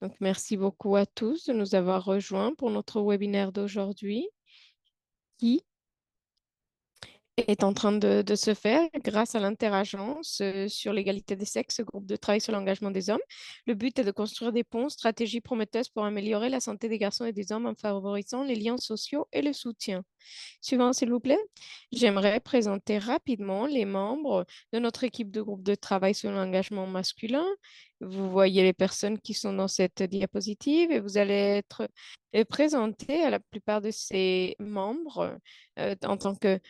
Donc, merci beaucoup à tous de nous avoir rejoints pour notre webinaire d'aujourd'hui qui est en train de se faire grâce à l'Interagence sur l'égalité des sexes, groupe de travail sur l'engagement des hommes. Le but est de construire des ponts, stratégies prometteuses pour améliorer la santé des garçons et des hommes en favorisant les liens sociaux et le soutien. Suivant, s'il vous plaît. J'aimerais présenter rapidement les membres de notre équipe de groupe de travail sur l'engagement masculin. Vous voyez les personnes qui sont dans cette diapositive et vous allez être présentés à la plupart de ces membres en tant que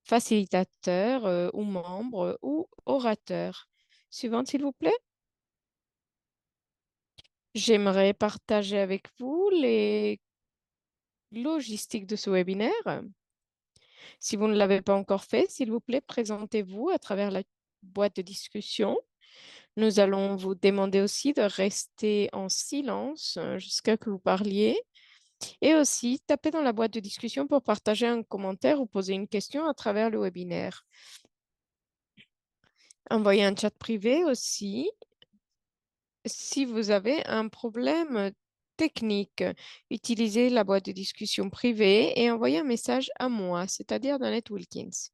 facilitateur ou membre ou orateur. Suivant, s'il vous plaît. J'aimerais partager avec vous les logistiques de ce webinaire. Si vous ne l'avez pas encore fait, s'il vous plaît, présentez-vous à travers la boîte de discussion. Nous allons vous demander aussi de rester en silence jusqu'à que vous parliez et aussi taper dans la boîte de discussion pour partager un commentaire ou poser une question à travers le webinaire. Envoyez un chat privé aussi si vous avez un problème technique. Utilisez la boîte de discussion privée et envoyez un message à moi, c'est-à-dire Danette Wilkins.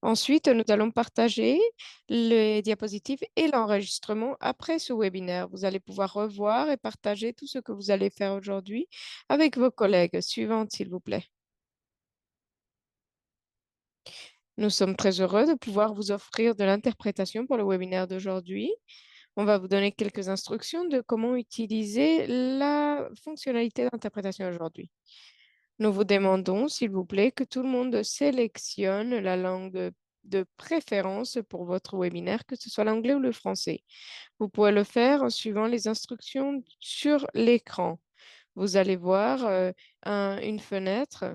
Ensuite, nous allons partager les diapositives et l'enregistrement après ce webinaire. Vous allez pouvoir revoir et partager tout ce que vous allez faire aujourd'hui avec vos collègues. Suivante, s'il vous plaît. Nous sommes très heureux de pouvoir vous offrir de l'interprétation pour le webinaire d'aujourd'hui. On va vous donner quelques instructions de comment utiliser la fonctionnalité d'interprétation aujourd'hui. Nous vous demandons, s'il vous plaît, que tout le monde sélectionne la langue de préférence pour votre webinaire, que ce soit l'anglais ou le français. Vous pouvez le faire en suivant les instructions sur l'écran. Vous allez voir une fenêtre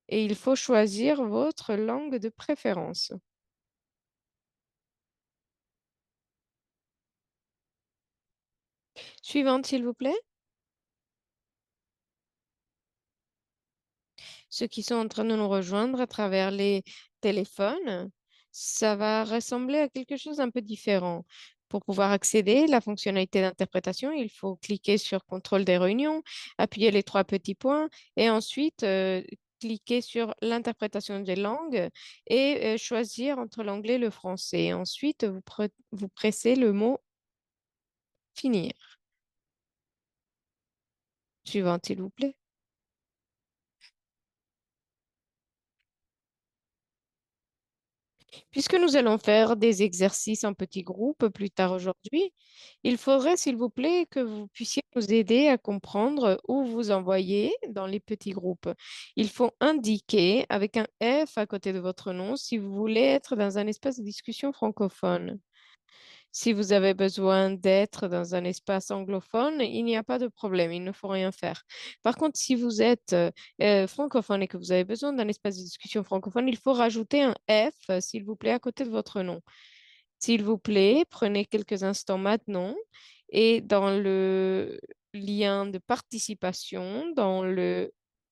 et il faut choisir votre langue de préférence. Suivante, s'il vous plaît. Ceux qui sont en train de nous rejoindre à travers les téléphones, ça va ressembler à quelque chose d'un peu différent. Pour pouvoir accéder à la fonctionnalité d'interprétation, il faut cliquer sur Contrôle des réunions, appuyer les trois petits points et ensuite cliquer sur l'interprétation des langues et choisir entre l'anglais et le français. Ensuite, vous pressez le mot Finir. Suivant, s'il vous plaît. Puisque nous allons faire des exercices en petits groupes plus tard aujourd'hui, il faudrait, s'il vous plaît, que vous puissiez nous aider à comprendre où vous envoyez dans les petits groupes. Il faut indiquer avec un F à côté de votre nom si vous voulez être dans un espace de discussion francophone. Si vous avez besoin d'être dans un espace anglophone, il n'y a pas de problème, il ne faut rien faire. Par contre, si vous êtes francophone et que vous avez besoin d'un espace de discussion francophone, il faut rajouter un F, s'il vous plaît, à côté de votre nom. S'il vous plaît, prenez quelques instants maintenant et dans le lien de participation, dans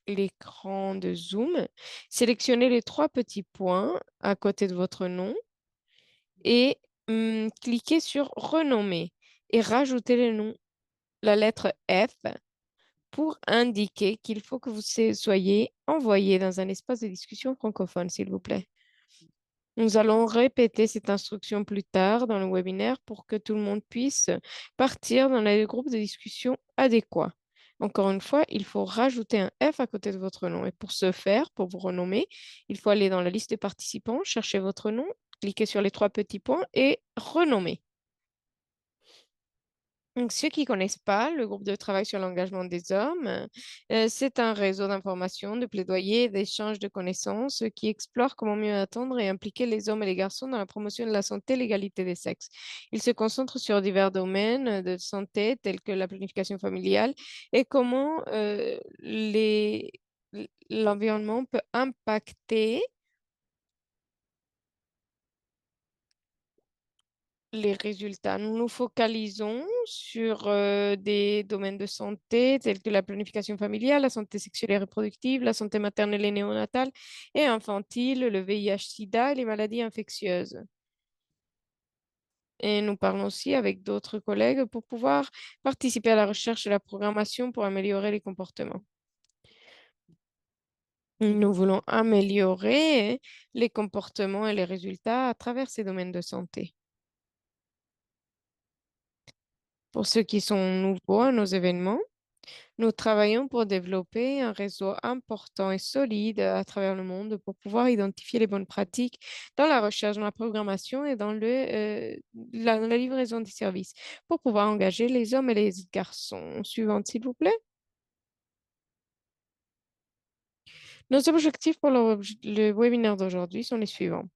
l'écran de Zoom, sélectionnez les trois petits points à côté de votre nom et cliquez sur Renommer et rajoutez le nom, la lettre F pour indiquer qu'il faut que vous soyez envoyé dans un espace de discussion francophone, s'il vous plaît. Nous allons répéter cette instruction plus tard dans le webinaire pour que tout le monde puisse partir dans les groupes de discussion adéquats. Encore une fois, il faut rajouter un F à côté de votre nom. Et pour ce faire, pour vous renommer, il faut aller dans la liste des participants, chercher votre nom, cliquer sur les trois petits points et renommer. Donc, ceux qui ne connaissent pas le groupe de travail sur l'engagement des hommes, c'est un réseau d'information, de plaidoyer et d'échange de connaissances qui explore comment mieux attendre et impliquer les hommes et les garçons dans la promotion de la santé et l'égalité des sexes. Il se concentre sur divers domaines de santé tels que la planification familiale et comment l'environnement peut impacter les résultats. Nous nous focalisons sur des domaines de santé tels que la planification familiale, la santé sexuelle et reproductive, la santé maternelle et néonatale et infantile, le VIH-Sida et les maladies infectieuses. Et nous parlons aussi avec d'autres collègues pour pouvoir participer à la recherche et la programmation pour améliorer les comportements. Nous voulons améliorer les comportements et les résultats à travers ces domaines de santé. Pour ceux qui sont nouveaux à nos événements, nous travaillons pour développer un réseau important et solide à travers le monde pour pouvoir identifier les bonnes pratiques dans la recherche, dans la programmation et dans la livraison des services pour pouvoir engager les hommes et les garçons. Suivante, s'il vous plaît. Nos objectifs pour le webinaire d'aujourd'hui sont les suivants.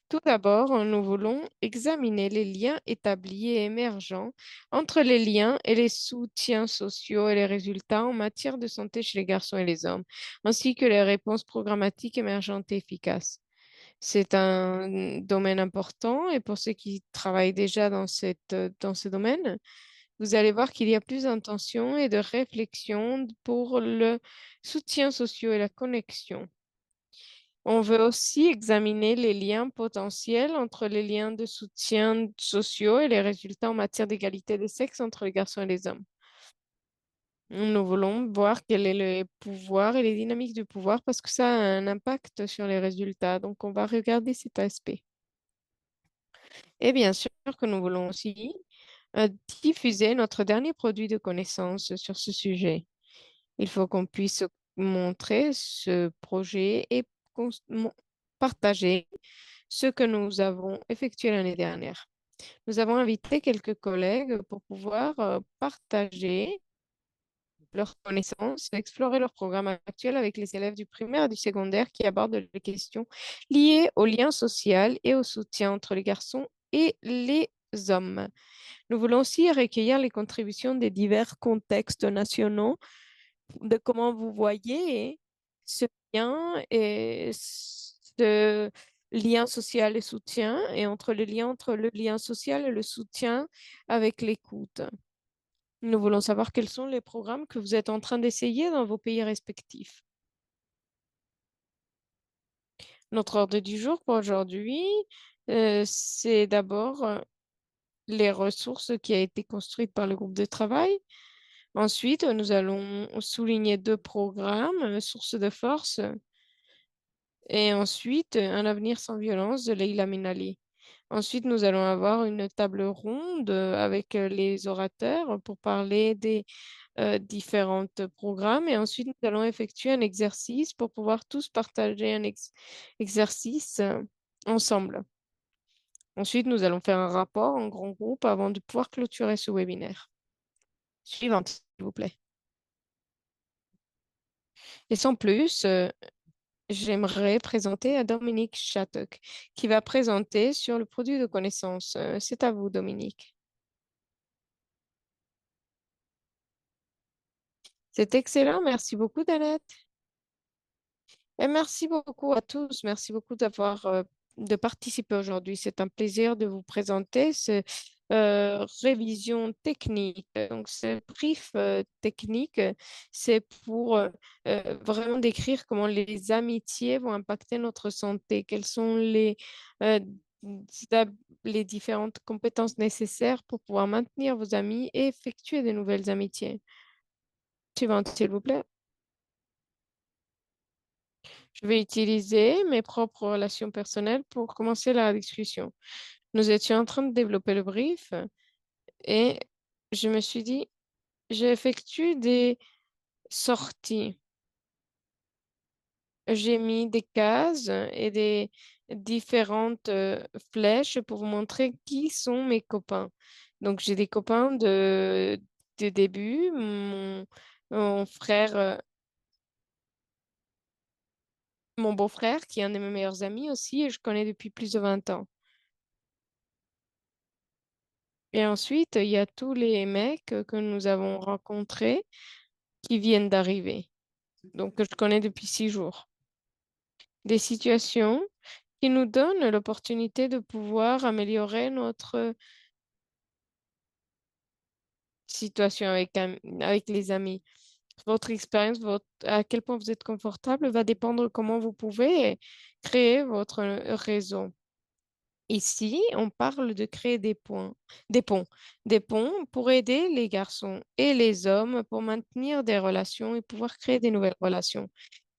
Tout d'abord, nous voulons examiner les liens établis et émergents entre les liens et les soutiens sociaux et les résultats en matière de santé chez les garçons et les hommes, ainsi que les réponses programmatiques émergentes et efficaces. C'est un domaine important et pour ceux qui travaillent déjà dans ce domaine, vous allez voir qu'il y a plus d'intention et de réflexion pour le soutien social et la connexion. On veut aussi examiner les liens potentiels entre les liens de soutien sociaux et les résultats en matière d'égalité des sexes entre les garçons et les hommes. Nous voulons voir quel est le pouvoir et les dynamiques du pouvoir parce que ça a un impact sur les résultats. Donc, on va regarder cet aspect. Et bien sûr que nous voulons aussi diffuser notre dernier produit de connaissance sur ce sujet. Il faut qu'on puisse montrer ce projet et partager ce que nous avons effectué l'année dernière. Nous avons invité quelques collègues pour pouvoir partager leurs connaissances, explorer leur programme actuel avec les élèves du primaire et du secondaire qui abordent les questions liées au lien social et au soutien entre les garçons et les hommes. Nous voulons aussi recueillir les contributions des divers contextes nationaux de comment vous voyez ce lien et ce lien social et soutien et entre le lien entre le lien social et le soutien avec l'écoute. Nous voulons savoir quels sont les programmes que vous êtes en train d'essayer dans vos pays respectifs. Notre ordre du jour pour aujourd'hui, c'est d'abord les ressources qui a été construites par le groupe de travail. Ensuite, nous allons souligner deux programmes, Source de force et ensuite Un avenir sans violence de Leila Minali. Ensuite, nous allons avoir une table ronde avec les orateurs pour parler des différents programmes et ensuite nous allons effectuer un exercice pour pouvoir tous partager un exercice ensemble. Ensuite, nous allons faire un rapport en grand groupe avant de pouvoir clôturer ce webinaire. Suivante, s'il vous plaît. Et sans plus, j'aimerais présenter à Dominique Chattock, qui va présenter sur le produit de connaissance. C'est à vous, Dominique. C'est excellent. Merci beaucoup, Danette. Et merci beaucoup à tous. Merci beaucoup de participer aujourd'hui. C'est un plaisir de vous présenter cette révision technique. Donc, ce brief technique, c'est pour vraiment décrire comment les amitiés vont impacter notre santé. Quelles sont euh, les différentes compétences nécessaires pour pouvoir maintenir vos amis et effectuer de nouvelles amitiés. Suivante, s'il vous plaît. Je vais utiliser mes propres relations personnelles pour commencer la discussion. Nous étions en train de développer le brief et je me suis dit, j'effectue des sorties. J'ai mis des cases et des différentes flèches pour vous montrer qui sont mes copains. Donc, j'ai des copains de début, mon frère, mon beau-frère qui est un de mes meilleurs amis aussi et je connais depuis plus de 20 ans. Et ensuite, il y a tous les mecs que nous avons rencontrés qui viennent d'arriver, donc que je connais depuis 6 jours. Des situations qui nous donnent l'opportunité de pouvoir améliorer notre situation avec les amis. Votre expérience, à quel point vous êtes confortable va dépendre comment vous pouvez créer votre réseau. Ici, on parle de créer des ponts, des ponts pour aider les garçons et les hommes pour maintenir des relations et pouvoir créer des nouvelles relations.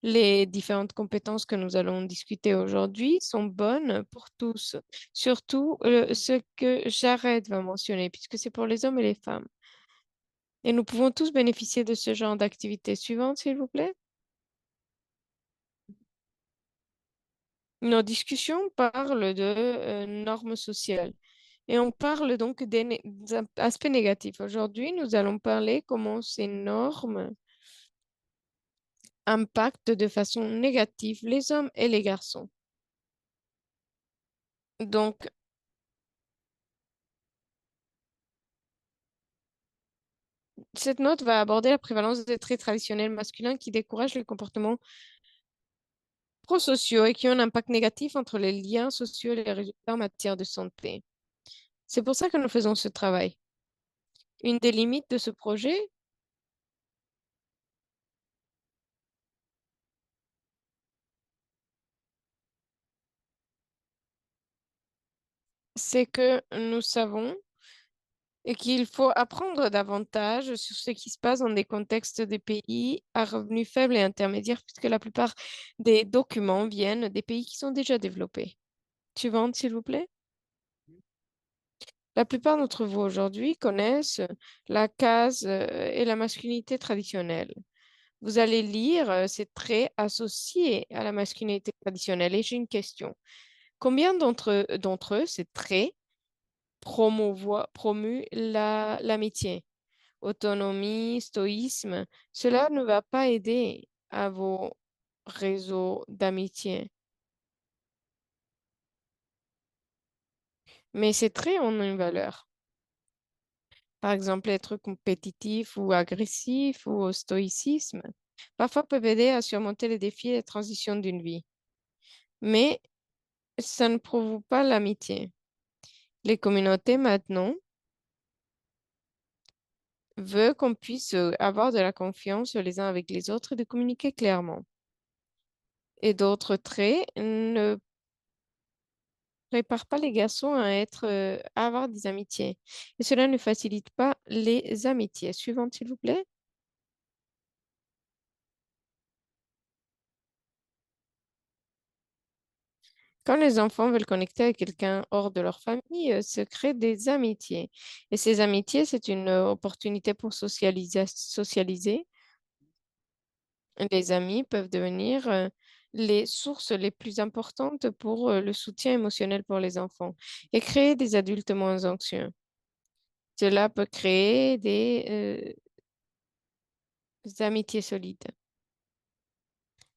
Les différentes compétences que nous allons discuter aujourd'hui sont bonnes pour tous, surtout ce que Jared va mentionner, puisque c'est pour les hommes et les femmes. Et nous pouvons tous bénéficier de ce genre d'activité suivante, s'il vous plaît. Nos discussions parlent de normes sociales et on parle donc des aspects négatifs. Aujourd'hui, nous allons parler comment ces normes impactent de façon négative les hommes et les garçons. Donc, cette note va aborder la prévalence des traits traditionnels masculins qui découragent les comportements prosociaux et qui ont un impact négatif entre les liens sociaux et les résultats en matière de santé. C'est pour ça que nous faisons ce travail. Une des limites de ce projet, c'est que nous savons et qu'il faut apprendre davantage sur ce qui se passe dans des contextes des pays à revenus faibles et intermédiaires, puisque la plupart des documents viennent des pays qui sont déjà développés. Suivante, s'il vous plaît. La plupart d'entre vous aujourd'hui connaissent la case et la masculinité traditionnelle. Vous allez lire ces traits associés à la masculinité traditionnelle. Et j'ai une question. Combien d'entre eux, ces traits, promu l'amitié? Autonomie, stoïsme, cela ne va pas aider à vos réseaux d'amitié. Mais ces traits ont une valeur. Par exemple, être compétitif ou agressif ou au stoïcisme, parfois peuvent aider à surmonter les défis et les transitions d'une vie. Mais ça ne prouve pas l'amitié. Les communautés maintenant veulent qu'on puisse avoir de la confiance les uns avec les autres et de communiquer clairement. Et d'autres traits ne prépare pas les garçons à avoir des amitiés. Et cela ne facilite pas les amitiés. Suivante, s'il vous plaît. Quand les enfants veulent connecter avec quelqu'un hors de leur famille, se créent des amitiés. Et ces amitiés, c'est une opportunité pour socialiser. Les amis peuvent devenir les sources les plus importantes pour le soutien émotionnel pour les enfants et créer des adultes moins anxieux. Cela peut créer des amitiés solides.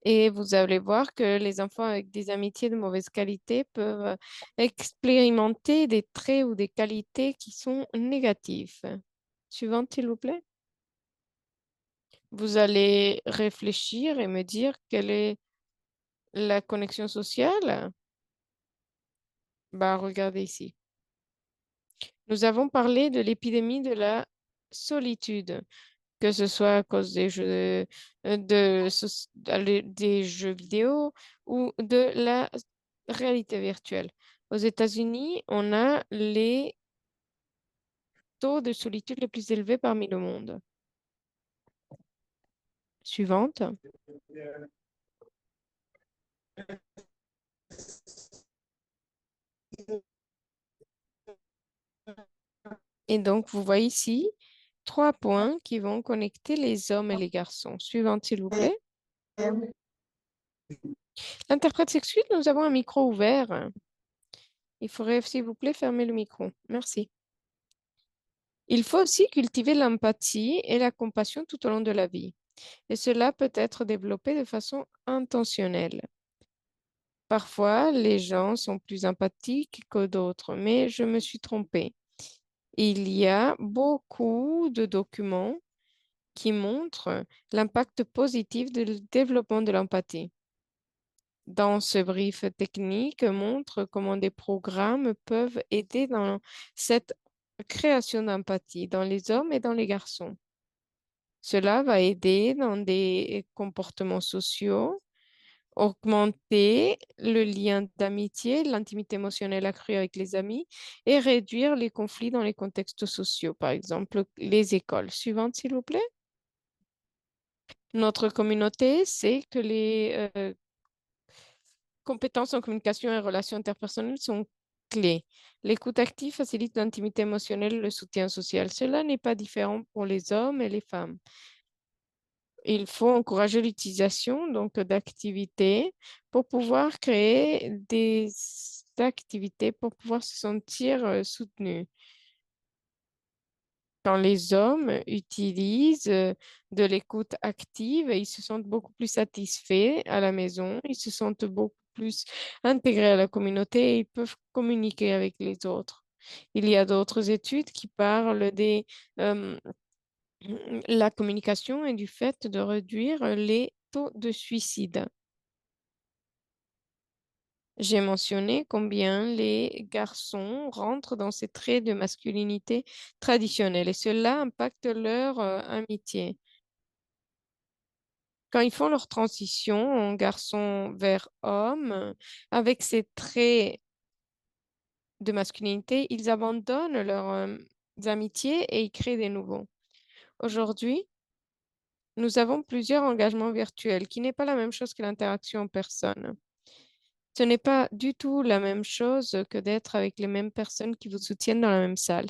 Et vous allez voir que les enfants avec des amitiés de mauvaise qualité peuvent expérimenter des traits ou des qualités qui sont négatifs. Suivante, s'il vous plaît. Vous allez réfléchir et me dire quelle est la connexion sociale. Bah, regardez ici. Nous avons parlé de l'épidémie de la solitude, que ce soit à cause des jeux, des jeux vidéo ou de la réalité virtuelle. Aux États-Unis, on a les taux de solitude les plus élevés parmi le monde. Suivante. Et donc, vous voyez ici trois points qui vont connecter les hommes et les garçons. Suivante, s'il vous plaît. L'interprète s'excuse, nous avons un micro ouvert. Il faudrait, s'il vous plaît, fermer le micro. Merci. Il faut aussi cultiver l'empathie et la compassion tout au long de la vie. Et cela peut être développé de façon intentionnelle. Parfois, les gens sont plus empathiques que d'autres, mais je me suis trompée. Il y a beaucoup de documents qui montrent l'impact positif du développement de l'empathie. Dans ce brief technique montre comment des programmes peuvent aider dans cette création d'empathie dans les hommes et dans les garçons. Cela va aider dans des comportements sociaux augmenter le lien d'amitié, l'intimité émotionnelle accrue avec les amis et réduire les conflits dans les contextes sociaux, par exemple les écoles. Suivante, s'il vous plaît. Notre communauté sait que les compétences en communication et relations interpersonnelles sont clés. L'écoute active facilite l'intimité émotionnelle et le soutien social. Cela n'est pas différent pour les hommes et les femmes. Il faut encourager l'utilisation donc d'activités pour pouvoir créer des activités pour pouvoir se sentir soutenus. Quand les hommes utilisent de l'écoute active, ils se sentent beaucoup plus satisfaits à la maison, ils se sentent beaucoup plus intégrés à la communauté et ils peuvent communiquer avec les autres. Il y a d'autres études qui parlent des, euh, la communication et du fait de réduire les taux de suicide. J'ai mentionné combien les garçons rentrent dans ces traits de masculinité traditionnelle et cela impacte leur amitié. Quand ils font leur transition en garçon vers homme, avec ces traits de masculinité, ils abandonnent leurs amitiés et ils créent des nouveaux. Aujourd'hui, nous avons plusieurs engagements virtuels, qui n'est pas la même chose que l'interaction en personne. Ce n'est pas du tout la même chose que d'être avec les mêmes personnes qui vous soutiennent dans la même salle.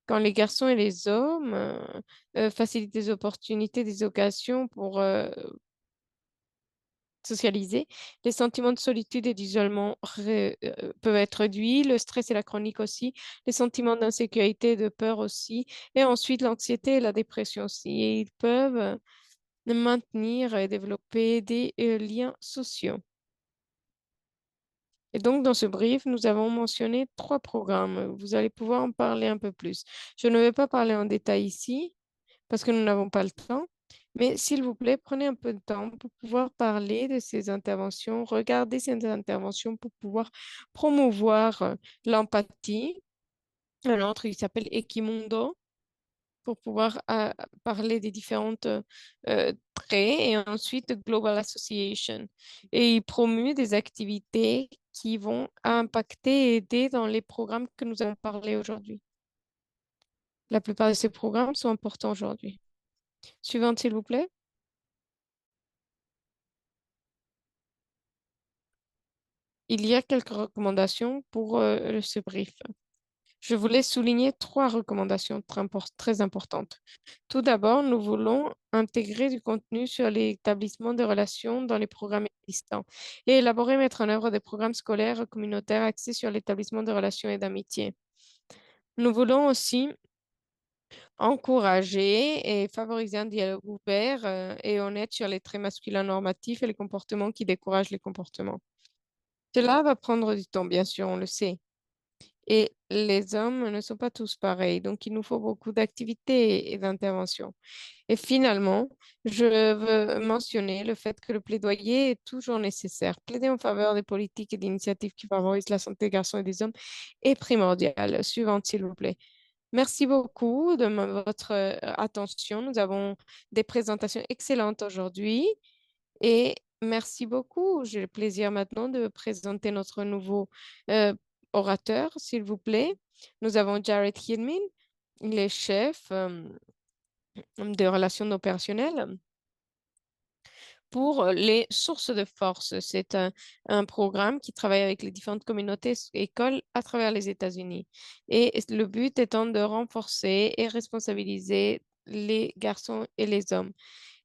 Quand les garçons et les hommes facilitent des opportunités, des occasions pour socialiser, les sentiments de solitude et d'isolement peuvent être réduits, le stress et la chronique aussi, les sentiments d'insécurité et de peur aussi, et ensuite l'anxiété et la dépression aussi. Et ils peuvent maintenir et développer des liens sociaux. Et donc, dans ce brief, nous avons mentionné trois programmes. Vous allez pouvoir en parler un peu plus. Je ne vais pas parler en détail ici parce que nous n'avons pas le temps, mais s'il vous plaît, prenez un peu de temps pour pouvoir parler de ces interventions, regarder ces interventions pour pouvoir promouvoir l'empathie. Un autre, il s'appelle Equimundo pour pouvoir parler des différentes traits et ensuite Global Association. Et il promue des activités qui vont impacter et aider dans les programmes que nous allons parler aujourd'hui. La plupart de ces programmes sont importants aujourd'hui. Suivante, s'il vous plaît. Il y a quelques recommandations pour ce brief. Je voulais souligner trois recommandations très importantes. Tout d'abord, nous voulons intégrer du contenu sur l'établissement de relations dans les programmes existants et élaborer et mettre en œuvre des programmes scolaires communautaires axés sur l'établissement de relations et d'amitié. Nous voulons aussi encourager et favoriser un dialogue ouvert et honnête sur les traits masculins normatifs et les comportements qui découragent les comportements. Cela va prendre du temps, bien sûr, on le sait. Et les hommes ne sont pas tous pareils, donc il nous faut beaucoup d'activités et d'interventions. Et finalement, je veux mentionner le fait que le plaidoyer est toujours nécessaire. Plaider en faveur des politiques et d'initiatives qui favorisent la santé des garçons et des hommes est primordial. Suivante, s'il vous plaît. Merci beaucoup de votre attention. Nous avons des présentations excellentes aujourd'hui. Et merci beaucoup. J'ai le plaisir maintenant de présenter notre nouveau euh, orateur, s'il vous plaît. Nous avons Jared Hillman, il est chef de relations opérationnelles pour les sources de force. C'est un programme qui travaille avec les différentes communautés écoles à travers les États-Unis. Et le but étant de renforcer et responsabiliser les garçons et les hommes.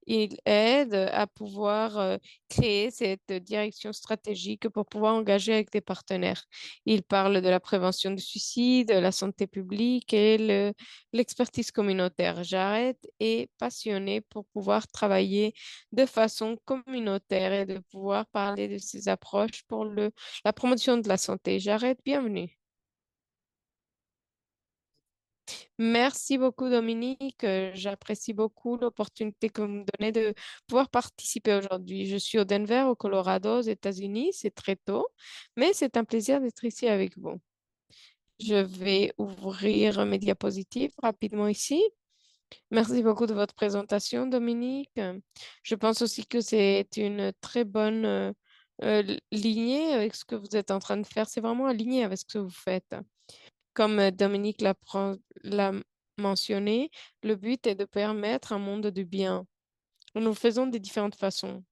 Il aide à pouvoir créer cette direction stratégique pour pouvoir engager avec des partenaires. Il parle de la prévention du suicide, la santé publique et l'expertise communautaire. Jared est passionné pour pouvoir travailler de façon communautaire et de pouvoir parler de ses approches pour la promotion de la santé. Jared, bienvenue. Merci beaucoup, Dominique. J'apprécie beaucoup l'opportunité que vous me donnez de pouvoir participer aujourd'hui. Je suis au Denver, au Colorado, aux États-Unis. C'est très tôt, mais c'est un plaisir d'être ici avec vous. Je vais ouvrir mes diapositives rapidement ici. Merci beaucoup de votre présentation, Dominique. Je pense aussi que c'est une très bonne lignée avec ce que vous êtes en train de faire. C'est vraiment aligné avec ce que vous faites. Comme Dominique l'a mentionné, le but est de permettre un monde de bien. Nous le faisons de différentes façons.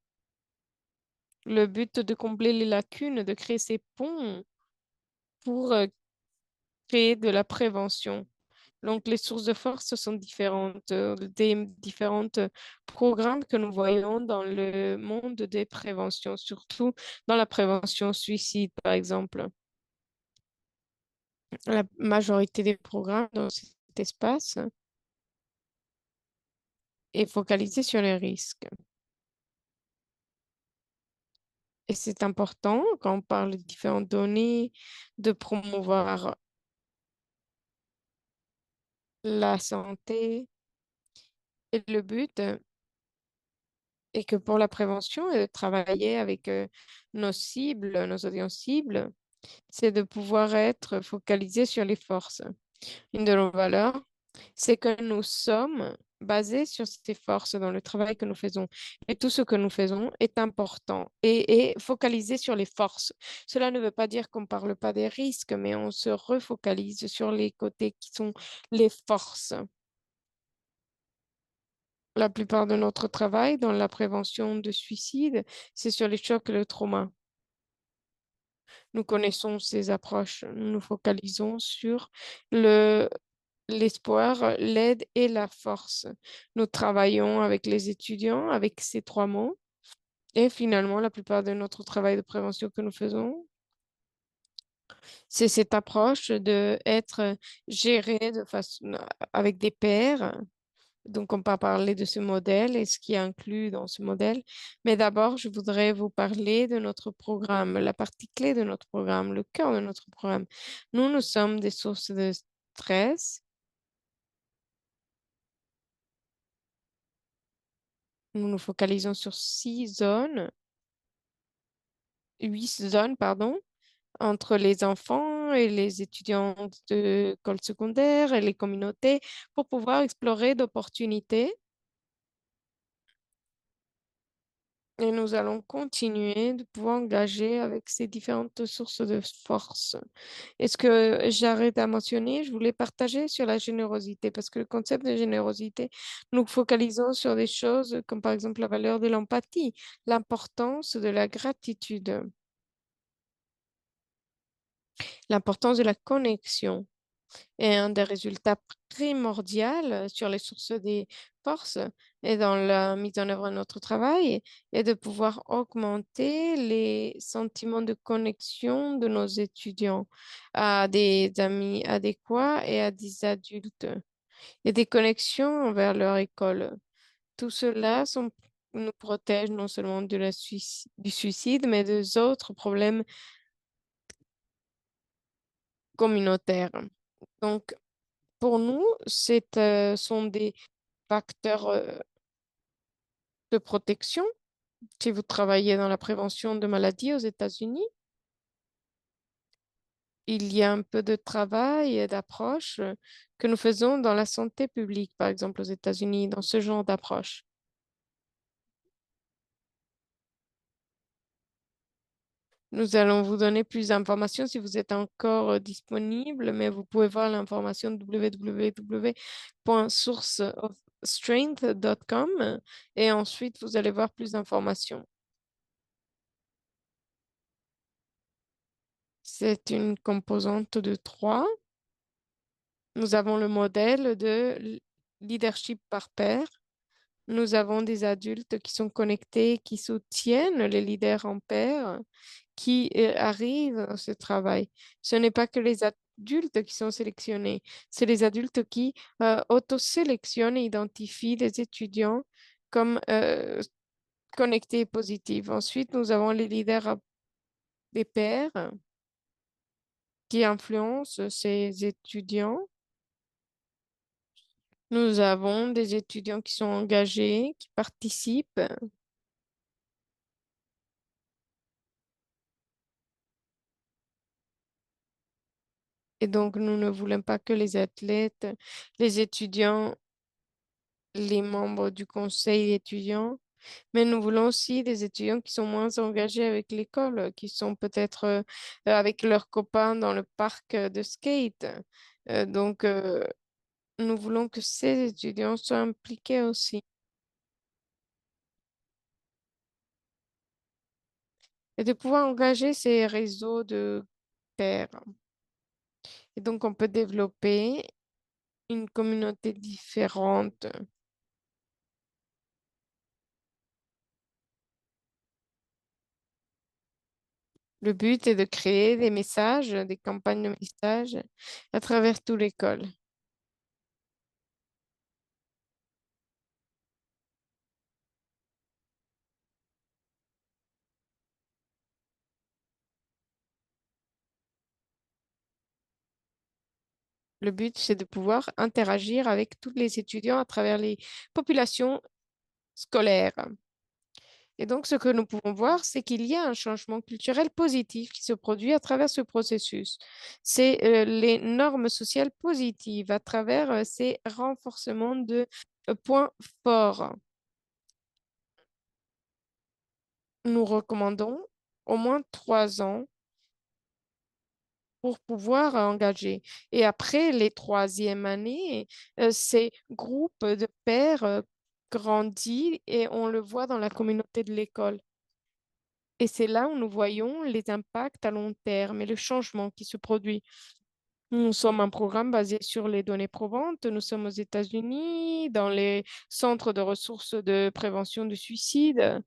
Le but de combler les lacunes, de créer ces ponts pour créer de la prévention. Donc, les sources de force sont différentes, des différentes programmes que nous voyons dans le monde des préventions, surtout dans la prévention suicide, par exemple. La majorité des programmes dans cet espace est focalisée sur les risques. Et c'est important quand on parle de différentes données, de promouvoir la santé. Et le but est que pour la prévention et de travailler avec nos cibles, nos audiences cibles, c'est de pouvoir être focalisé sur les forces. Une de nos valeurs, c'est que nous sommes basés sur ces forces dans le travail que nous faisons. Et tout ce que nous faisons est important et focalisé sur les forces. Cela ne veut pas dire qu'on ne parle pas des risques, mais on se refocalise sur les côtés qui sont les forces. La plupart de notre travail dans la prévention de suicide, c'est sur les chocs et le trauma. Nous connaissons ces approches. Nous nous focalisons sur le, l'espoir, l'aide et la force. Nous travaillons avec les étudiants avec ces trois mots. Et finalement, la plupart de notre travail de prévention que nous faisons, c'est cette approche de être géré de façon avec des pairs. Donc, on va parler de ce modèle et ce qui est inclus dans ce modèle. Mais d'abord, je voudrais vous parler de notre programme, la partie clé de notre programme, le cœur de notre programme. Nous sommes des sources de stress. Nous nous focalisons sur 8 zones, pardon, entre les enfants et les étudiants de école secondaire et les communautés pour pouvoir explorer d'opportunités. Et nous allons continuer de pouvoir engager avec ces différentes sources de force. Et ce que j'arrête à mentionner, je voulais partager sur la générosité, parce que le concept de générosité, nous focalisons sur des choses comme par exemple la valeur de l'empathie, l'importance de la gratitude, l'importance de la connexion. Et un des résultats primordiaux sur les sources des forces et dans la mise en œuvre de notre travail est de pouvoir augmenter les sentiments de connexion de nos étudiants à des amis adéquats et à des adultes et des connexions vers leur école. Tout cela nous protège non seulement de du suicide, mais des autres problèmes communautaires. Donc, pour nous, sont des facteurs de protection. Si vous travaillez dans la prévention de maladies aux États-Unis, il y a un peu de travail et d'approche que nous faisons dans la santé publique, par exemple aux États-Unis, dans ce genre d'approche. Nous allons vous donner plus d'informations si vous êtes encore disponible, mais vous pouvez voir l'information www.sourceofstrength.com et ensuite vous allez voir plus d'informations. C'est une composante de trois. Nous avons le modèle de leadership par pair. Nous avons des adultes qui sont connectés, qui soutiennent les leaders en pair, qui arrivent à ce travail. Ce n'est pas que les adultes qui sont sélectionnés, c'est les adultes qui auto-sélectionnent et identifient les étudiants comme connectés et positifs. Ensuite, nous avons les leaders des pairs qui influencent ces étudiants. Nous avons des étudiants qui sont engagés, qui participent, et donc nous ne voulons pas que les athlètes, les étudiants les membres du conseil étudiant, mais nous voulons aussi des étudiants qui sont moins engagés avec l'école, qui sont peut-être avec leurs copains dans le parc de skate. Donc, nous voulons que ces étudiants soient impliqués aussi et de pouvoir engager ces réseaux de pairs. Et donc, on peut développer une communauté différente. Le but est de créer des messages, des campagnes de messages à travers toute l'école. Le but, c'est de pouvoir interagir avec tous les étudiants à travers les populations scolaires. Et donc, ce que nous pouvons voir, c'est qu'il y a un changement culturel positif qui se produit à travers ce processus. C'est les normes sociales positives à travers ces renforcements de points forts. Nous recommandons au moins 3 ans pour pouvoir engager. Et après les troisièmes années, ces groupes de pairs grandissent et on le voit dans la communauté de l'école. Et c'est là où nous voyons les impacts à long terme et le changement qui se produit. Nous sommes un programme basé sur les données probantes. Nous sommes aux États-Unis, dans les centres de ressources de prévention du suicide.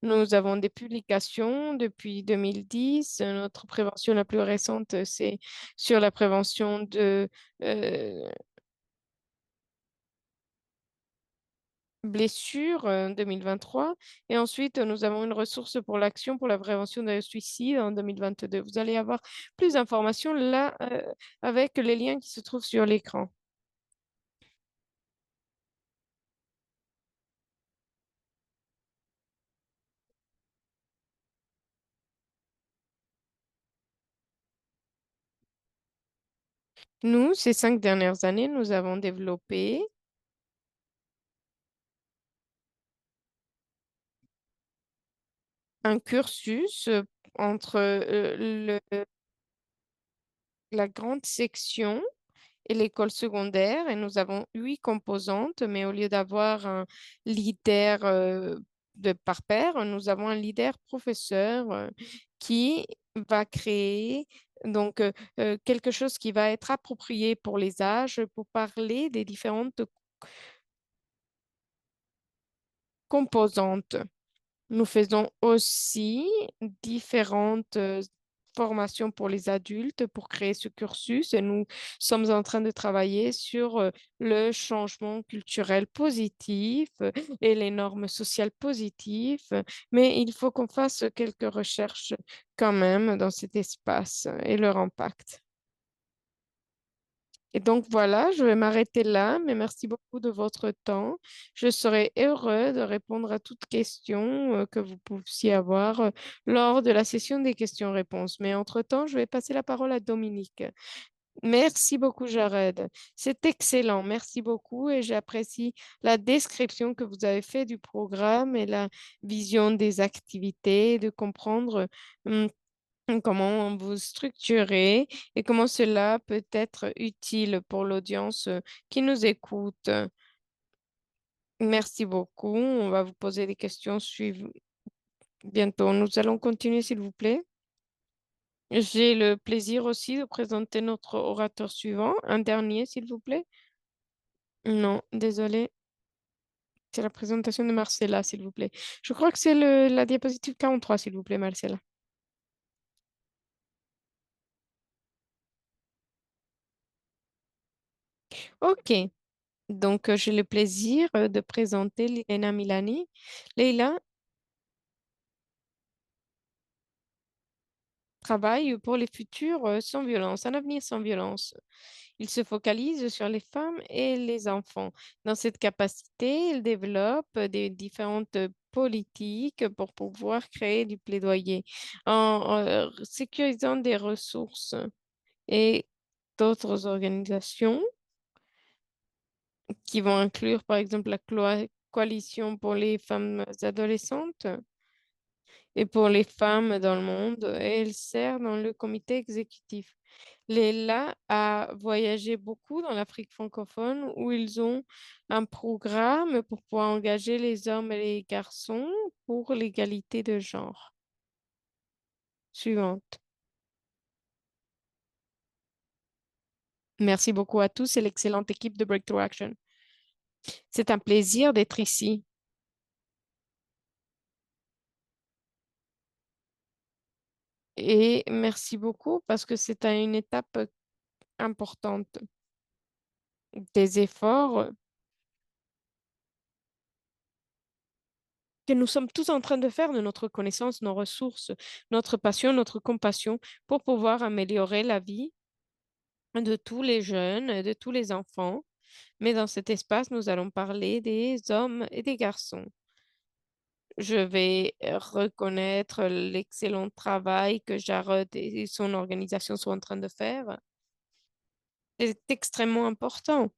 Nous avons des publications depuis 2010. Notre prévention la plus récente, c'est sur la prévention de euh, blessures 2023. Et ensuite, nous avons une ressource pour l'action pour la prévention des suicides en 2022. Vous allez avoir plus d'informations là avec les liens qui se trouvent sur l'écran. Nous, ces 5 dernières années, nous avons développé un cursus entre la grande section et l'école secondaire et nous avons 8 composantes, mais au lieu d'avoir un leader par pair, nous avons un leader professeur qui va créer quelque chose qui va être approprié pour les âges pour parler des différentes composantes. Nous faisons aussi différentes formations pour les adultes pour créer ce cursus et nous sommes en train de travailler sur le changement culturel positif et les normes sociales positives, mais il faut qu'on fasse quelques recherches quand même dans cet espace et leur impact. Et donc voilà, je vais m'arrêter là, mais merci beaucoup de votre temps. Je serai heureux de répondre à toutes questions que vous puissiez avoir lors de la session des questions-réponses. Mais entre-temps, je vais passer la parole à Dominique. Merci beaucoup, Jared. C'est excellent. Merci beaucoup et j'apprécie la description que vous avez faite du programme et la vision des activités, de comprendre hum, comment vous structurez et comment cela peut être utile pour l'audience qui nous écoute. Merci beaucoup. On va vous poser des questions bientôt. Nous allons continuer, s'il vous plaît. J'ai le plaisir aussi de présenter notre orateur suivant. Un dernier, s'il vous plaît. Non, désolé. C'est la présentation de Marcella, s'il vous plaît. Je crois que c'est la diapositive 43, s'il vous plaît, Marcella. OK. Donc, j'ai le plaisir de présenter Leila Milani. Leila travaille pour les futurs sans violence, un avenir sans violence. Il se focalise sur les femmes et les enfants. Dans cette capacité, il développe des différentes politiques pour pouvoir créer du plaidoyer en sécurisant des ressources et d'autres organisations qui vont inclure par exemple la coalition pour les femmes adolescentes et pour les femmes dans le monde. Et elle sert dans le comité exécutif. Leila a voyagé beaucoup dans l'Afrique francophone où ils ont un programme pour pouvoir engager les hommes et les garçons pour l'égalité de genre. Suivante. Merci beaucoup à tous et l'excellente équipe de Breakthrough Action. C'est un plaisir d'être ici et merci beaucoup parce que c'est à une étape importante des efforts que nous sommes tous en train de faire de notre connaissance, nos ressources, notre passion, notre compassion pour pouvoir améliorer la vie de tous les jeunes, de tous les enfants. Mais dans cet espace, nous allons parler des hommes et des garçons. Je vais reconnaître l'excellent travail que Jared et son organisation sont en train de faire. C'est extrêmement important.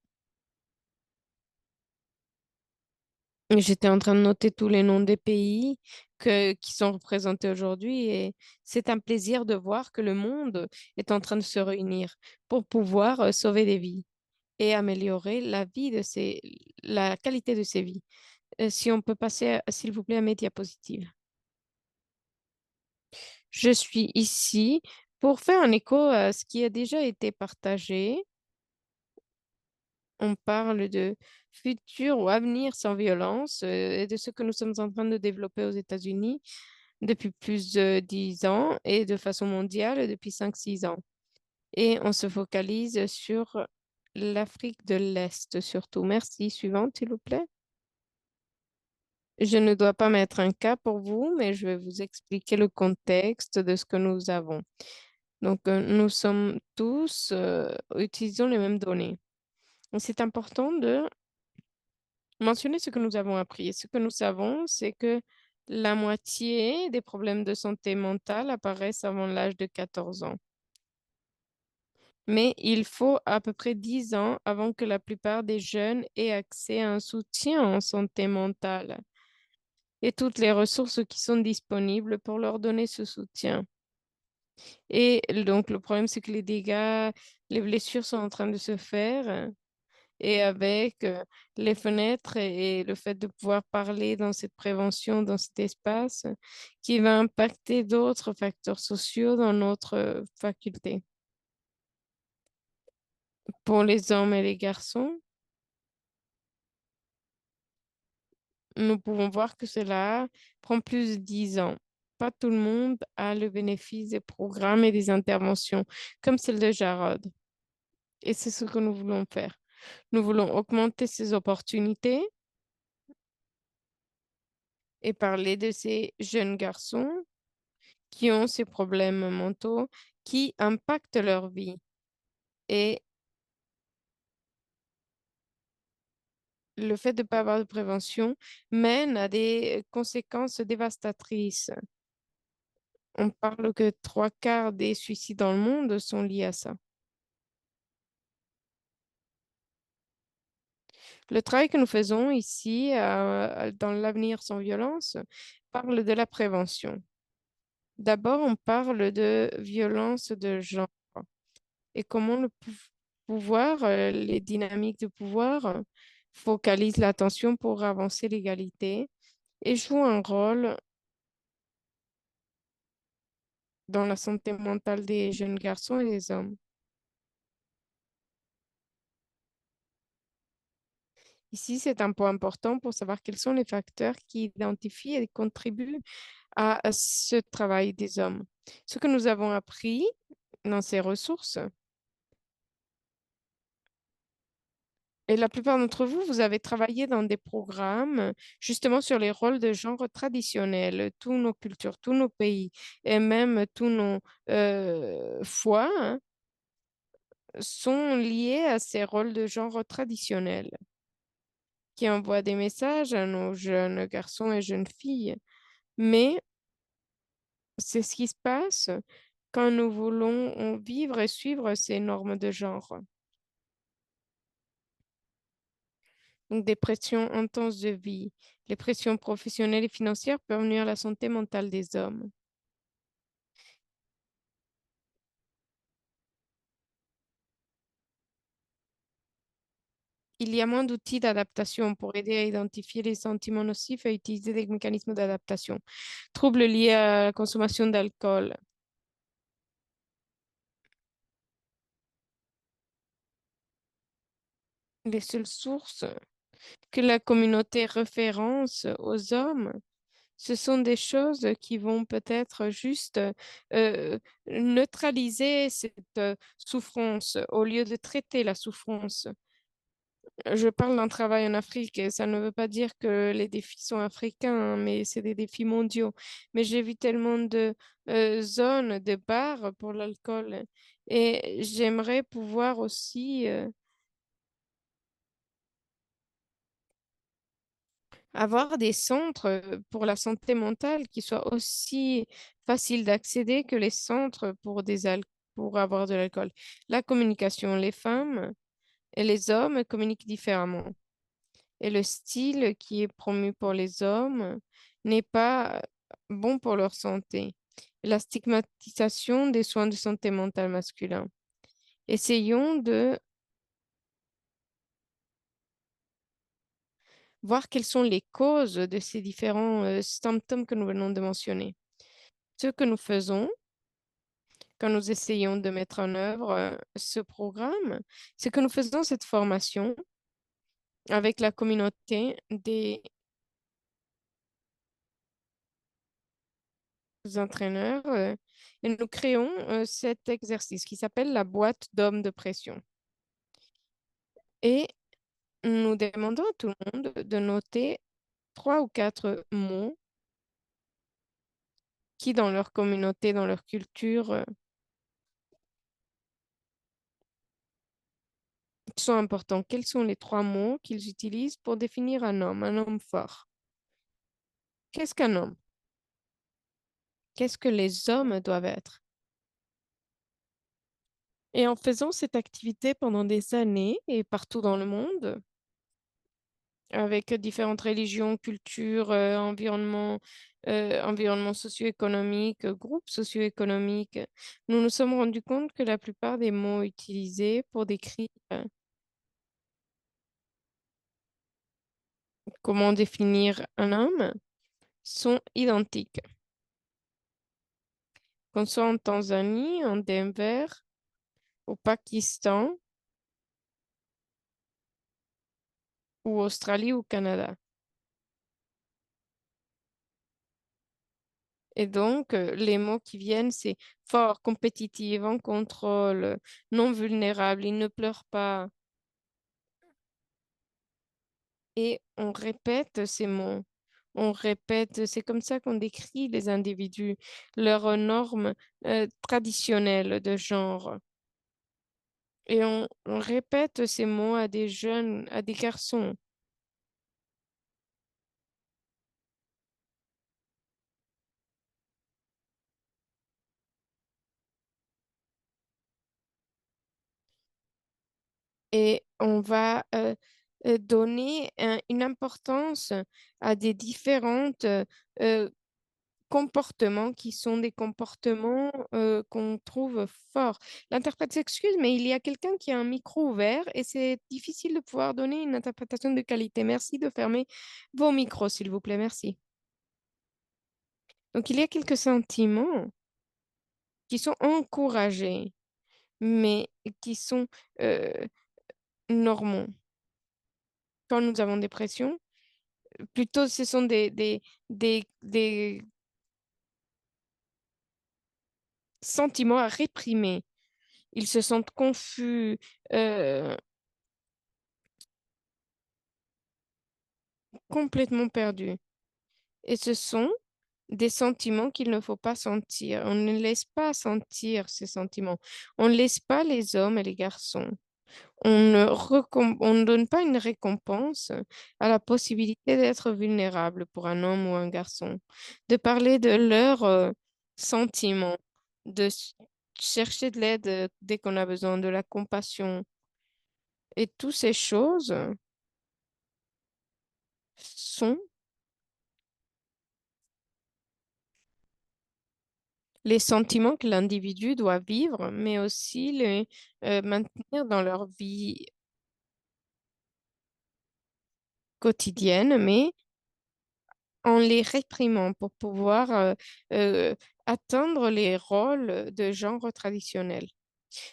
J'étais en train de noter tous les noms des pays qui sont représentés aujourd'hui et c'est un plaisir de voir que le monde est en train de se réunir pour pouvoir sauver des vies et améliorer la qualité de ces vies. Si on peut passer, s'il vous plaît, à mes diapositives. Je suis ici pour faire un écho à ce qui a déjà été partagé. On parle de futur ou avenir sans violence et de ce que nous sommes en train de développer aux États-Unis depuis plus de 10 ans et de façon mondiale depuis 5 6 ans. Et on se focalise sur l'Afrique de l'Est surtout. Merci. Suivante, s'il vous plaît. Je ne dois pas mettre un cas pour vous, mais je vais vous expliquer le contexte de ce que nous avons. Donc, nous sommes tous, utilisons les mêmes données. C'est important de mentionner ce que nous avons appris. Et ce que nous savons, c'est que la moitié des problèmes de santé mentale apparaissent avant l'âge de 14 ans. Mais il faut à peu près 10 ans avant que la plupart des jeunes aient accès à un soutien en santé mentale et toutes les ressources qui sont disponibles pour leur donner ce soutien. Et donc, le problème, c'est que les dégâts, les blessures sont en train de se faire. Et avec les fenêtres et le fait de pouvoir parler dans cette prévention, dans cet espace, qui va impacter d'autres facteurs sociaux dans notre faculté. Pour les hommes et les garçons, nous pouvons voir que cela prend plus de 10 ans. Pas tout le monde a le bénéfice des programmes et des interventions comme celle de Jarod. Et c'est ce que nous voulons faire. Nous voulons augmenter ces opportunités et parler de ces jeunes garçons qui ont ces problèmes mentaux qui impactent leur vie. Et le fait de ne pas avoir de prévention mène à des conséquences dévastatrices. On parle que 3 quarts des suicides dans le monde sont liés à ça. Le travail que nous faisons ici, dans l'avenir sans violence, parle de la prévention. D'abord, on parle de violence de genre et comment le pouvoir, les dynamiques de pouvoir focalisent l'attention pour avancer l'égalité et jouent un rôle dans la santé mentale des jeunes garçons et des hommes. Ici, c'est un point important pour savoir quels sont les facteurs qui identifient et contribuent à ce travail des hommes. Ce que nous avons appris dans ces ressources, et la plupart d'entre vous, vous avez travaillé dans des programmes justement sur les rôles de genre traditionnels, tous nos cultures, tous nos pays et même tous nos foi hein, sont liés à ces rôles de genre traditionnels qui envoient des messages à nos jeunes garçons et jeunes filles. Mais c'est ce qui se passe quand nous voulons vivre et suivre ces normes de genre. Donc, des pressions intenses de vie. Les pressions professionnelles et financières peuvent nuire à la santé mentale des hommes. Il y a moins d'outils d'adaptation pour aider à identifier les sentiments nocifs et utiliser des mécanismes d'adaptation. Troubles liés à la consommation d'alcool. Les seules sources que la communauté référence aux hommes, ce sont des choses qui vont peut-être juste euh, neutraliser cette souffrance au lieu de traiter la souffrance. Je parle d'un travail en Afrique et ça ne veut pas dire que les défis sont africains, hein, mais c'est des défis mondiaux. Mais j'ai vu tellement de zones, de bars pour l'alcool et j'aimerais pouvoir aussi avoir des centres pour la santé mentale qui soient aussi faciles d'accéder que les centres pour pour avoir de l'alcool. La communication, les femmes et les hommes communiquent différemment. Et le style qui est promu pour les hommes n'est pas bon pour leur santé. La stigmatisation des soins de santé mentale masculins. Essayons de voir quelles sont les causes de ces différents symptômes que nous venons de mentionner. Ce que nous faisons quand nous essayons de mettre en œuvre ce programme, c'est que nous faisons cette formation avec la communauté des entraîneurs et nous créons cet exercice qui s'appelle la boîte d'hommes de pression. Et nous demandons à tout le monde de noter trois ou quatre mots qui, dans leur communauté, dans leur culture, sont importants. Quels sont les trois mots qu'ils utilisent pour définir un homme fort? Qu'est-ce qu'un homme? Qu'est-ce que les hommes doivent être? Et en faisant cette activité pendant des années et partout dans le monde, avec différentes religions, cultures, environnements socio-économiques, groupes socio-économiques, nous nous sommes rendus compte que la plupart des mots utilisés pour décrire comment définir un homme sont identiques. Qu'on soit en Tanzanie, en Denver, au Pakistan ou Australie ou Canada. Et donc, les mots qui viennent, c'est fort, compétitive, en contrôle, non vulnérable, il ne pleure pas. Et on répète ces mots. On répète, c'est comme ça qu'on décrit les individus, leurs normes traditionnelles de genre. Et on répète ces mots à des jeunes, à des garçons. Et on va donner une importance à des différentes euh, comportements qui sont des comportements qu'on trouve forts. L'interprète s'excuse, mais il y a quelqu'un qui a un micro ouvert et c'est difficile de pouvoir donner une interprétation de qualité. Merci de fermer vos micros, s'il vous plaît. Merci. Donc, il y a quelques sentiments qui sont encouragés, mais qui sont euh, normaux. Quand nous avons des pressions, plutôt ce sont des sentiments à réprimer. Ils se sentent confus, euh, complètement perdus. Et ce sont des sentiments qu'il ne faut pas sentir. On ne laisse pas sentir ces sentiments. On ne laisse pas les hommes et les garçons. On ne donne pas une récompense à la possibilité d'être vulnérable pour un homme ou un garçon, de parler de leurs sentiments, de chercher de l'aide dès qu'on a besoin, de la compassion et toutes ces choses. sont les sentiments que l'individu doit vivre, mais aussi les maintenir dans leur vie quotidienne, mais en les réprimant pour pouvoir euh, atteindre les rôles de genre traditionnels.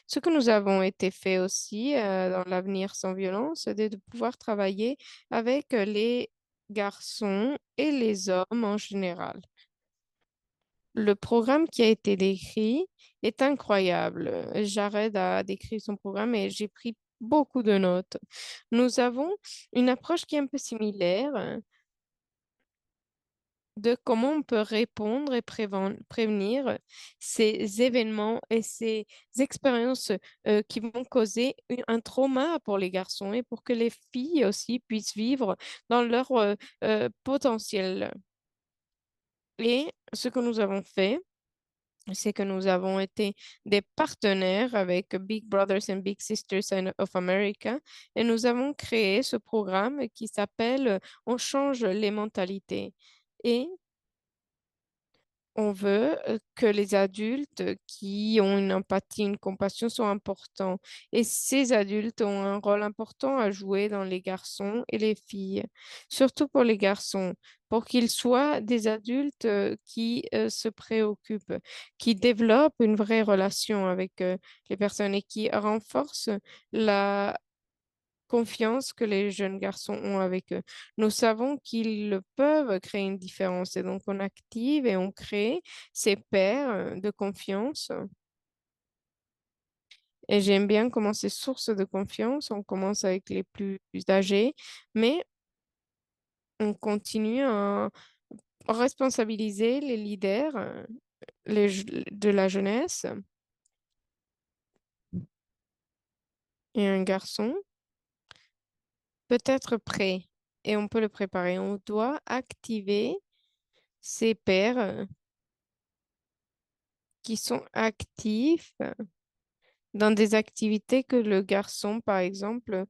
Ce que nous avons été fait aussi dans l'avenir sans violence, c'est de pouvoir travailler avec les garçons et les hommes en général. Le programme qui a été décrit est incroyable. Jared a décrit son programme et j'ai pris beaucoup de notes. Nous avons une approche qui est un peu similaire de comment on peut répondre et prévenir ces événements et ces expériences qui vont causer un trauma pour les garçons et pour que les filles aussi puissent vivre dans leur potentiel. Et ce que nous avons fait, c'est que nous avons été des partenaires avec Big Brothers and Big Sisters of America et nous avons créé ce programme qui s'appelle On change les mentalités. Et on veut que les adultes qui ont une empathie, une compassion soient importants. Et ces adultes ont un rôle important à jouer dans les garçons et les filles, surtout pour les garçons, pour qu'ils soient des adultes qui se préoccupent, qui développent une vraie relation avec les personnes et qui renforcent la confiance que les jeunes garçons ont avec eux. Nous savons qu'ils peuvent créer une différence et donc on active et on crée ces paires de confiance. Et j'aime bien comment ces sources de confiance, on commence avec les plus âgés, mais on continue à responsabiliser les leaders de la jeunesse et un garçon peut être prêt et on peut le préparer. On doit activer ces pairs qui sont actifs dans des activités que le garçon, par exemple,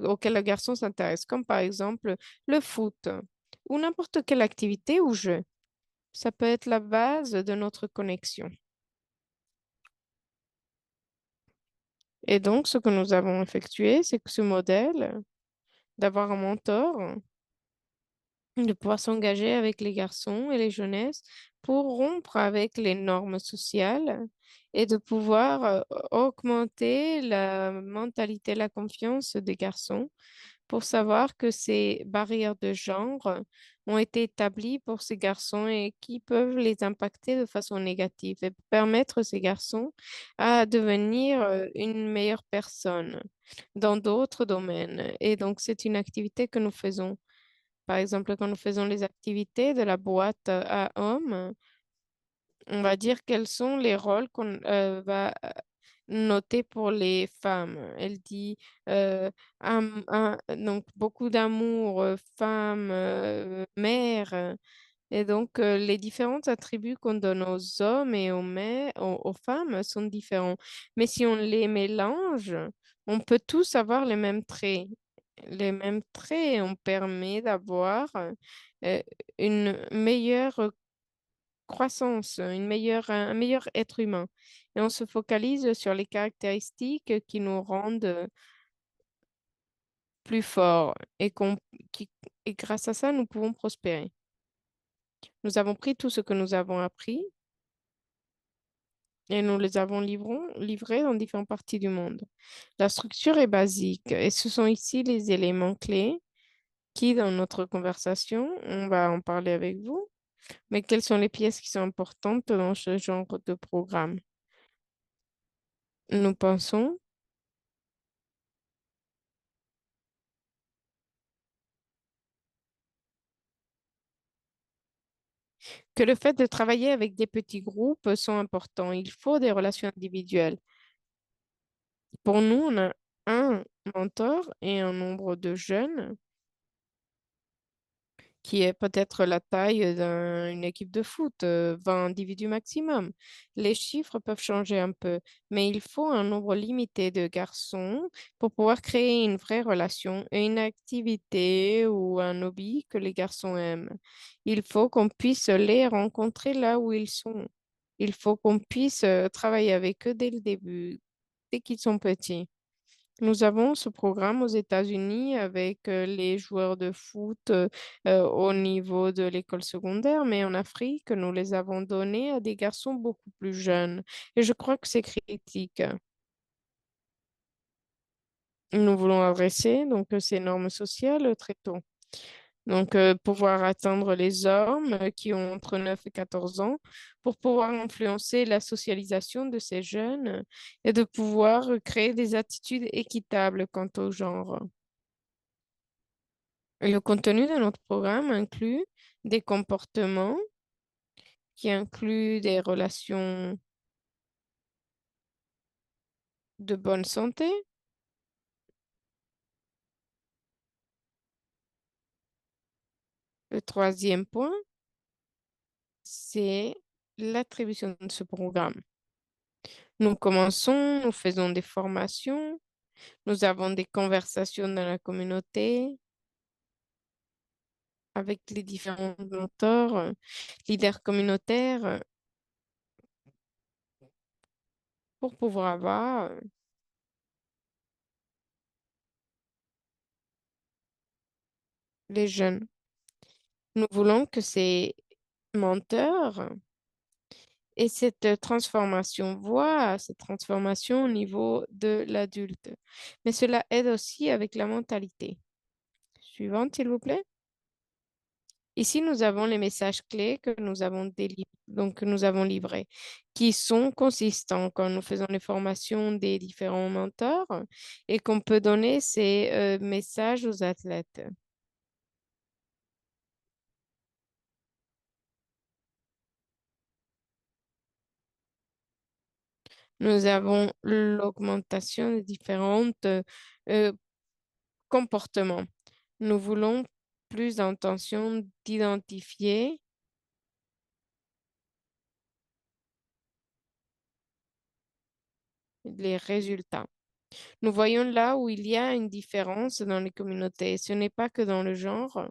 auquel le garçon s'intéresse, comme par exemple le foot ou n'importe quelle activité ou jeu. Ça peut être la base de notre connexion. Et donc, ce que nous avons effectué, c'est que ce modèle d'avoir un mentor, de pouvoir s'engager avec les garçons et les jeunesses pour rompre avec les normes sociales et de pouvoir augmenter la mentalité, la confiance des garçons pour savoir que ces barrières de genre ont été établies pour ces garçons et qui peuvent les impacter de façon négative et permettre ces garçons à devenir une meilleure personne dans d'autres domaines. Et donc, c'est une activité que nous faisons. Par exemple, quand nous faisons les activités de la boîte à hommes, on va dire quels sont les rôles qu'on va noter pour les femmes. Elle dit donc beaucoup d'amour, femme, mère. Et donc, les différents attributs qu'on donne aux hommes et aux femmes sont différents. Mais si on les mélange, on peut tous avoir les mêmes traits. Les mêmes traits, on permet d'avoir euh, une meilleure croissance, un meilleur être humain. Et on se focalise sur les caractéristiques qui nous rendent plus forts qui- et grâce à ça, nous pouvons prospérer. Nous avons pris tout ce que nous avons appris et nous les avons livrés dans différentes parties du monde. La structure est basique et ce sont ici les éléments clés qui, dans notre conversation, on va en parler avec vous. Mais quelles sont les pièces qui sont importantes dans ce genre de programme? Nous pensons que le fait de travailler avec des petits groupes sont importants. Il faut des relations individuelles. Pour nous, on a un mentor et un nombre de jeunes qui est peut-être la taille d'une équipe de foot, 20 individus maximum. Les chiffres peuvent changer un peu, mais il faut un nombre limité de garçons pour pouvoir créer une vraie relation et une activité ou un hobby que les garçons aiment. Il faut qu'on puisse les rencontrer là où ils sont. Il faut qu'on puisse travailler avec eux dès le début, dès qu'ils sont petits. Nous avons ce programme aux États-Unis avec les joueurs de foot au niveau de l'école secondaire, mais en Afrique, nous les avons donnés à des garçons beaucoup plus jeunes. Et je crois que c'est critique. Nous voulons adresser donc ces normes sociales très tôt. Donc, pouvoir atteindre les hommes qui ont entre 9 et 14 ans pour pouvoir influencer la socialisation de ces jeunes et de pouvoir créer des attitudes équitables quant au genre. Le contenu de notre programme inclut des comportements qui incluent des relations de bonne santé. Le troisième point, c'est l'attribution de ce programme. Nous commençons, nous faisons des formations, nous avons des conversations dans la communauté avec les différents mentors, leaders communautaires, pour pouvoir avoir les jeunes. Nous voulons que ces menteurs et cette transformation, voit cette transformation au niveau de l'adulte. Mais cela aide aussi avec la mentalité. Suivante, s'il vous plaît. Ici, nous avons les messages clés que nous avons donc que nous avons livrés, qui sont consistants quand nous faisons les formations des différents mentors et qu'on peut donner ces messages aux athlètes. Nous avons l'augmentation des différents euh, comportements. Nous voulons plus d'intention d'identifier les résultats. Nous voyons là où il y a une différence dans les communautés. Ce n'est pas que dans le genre,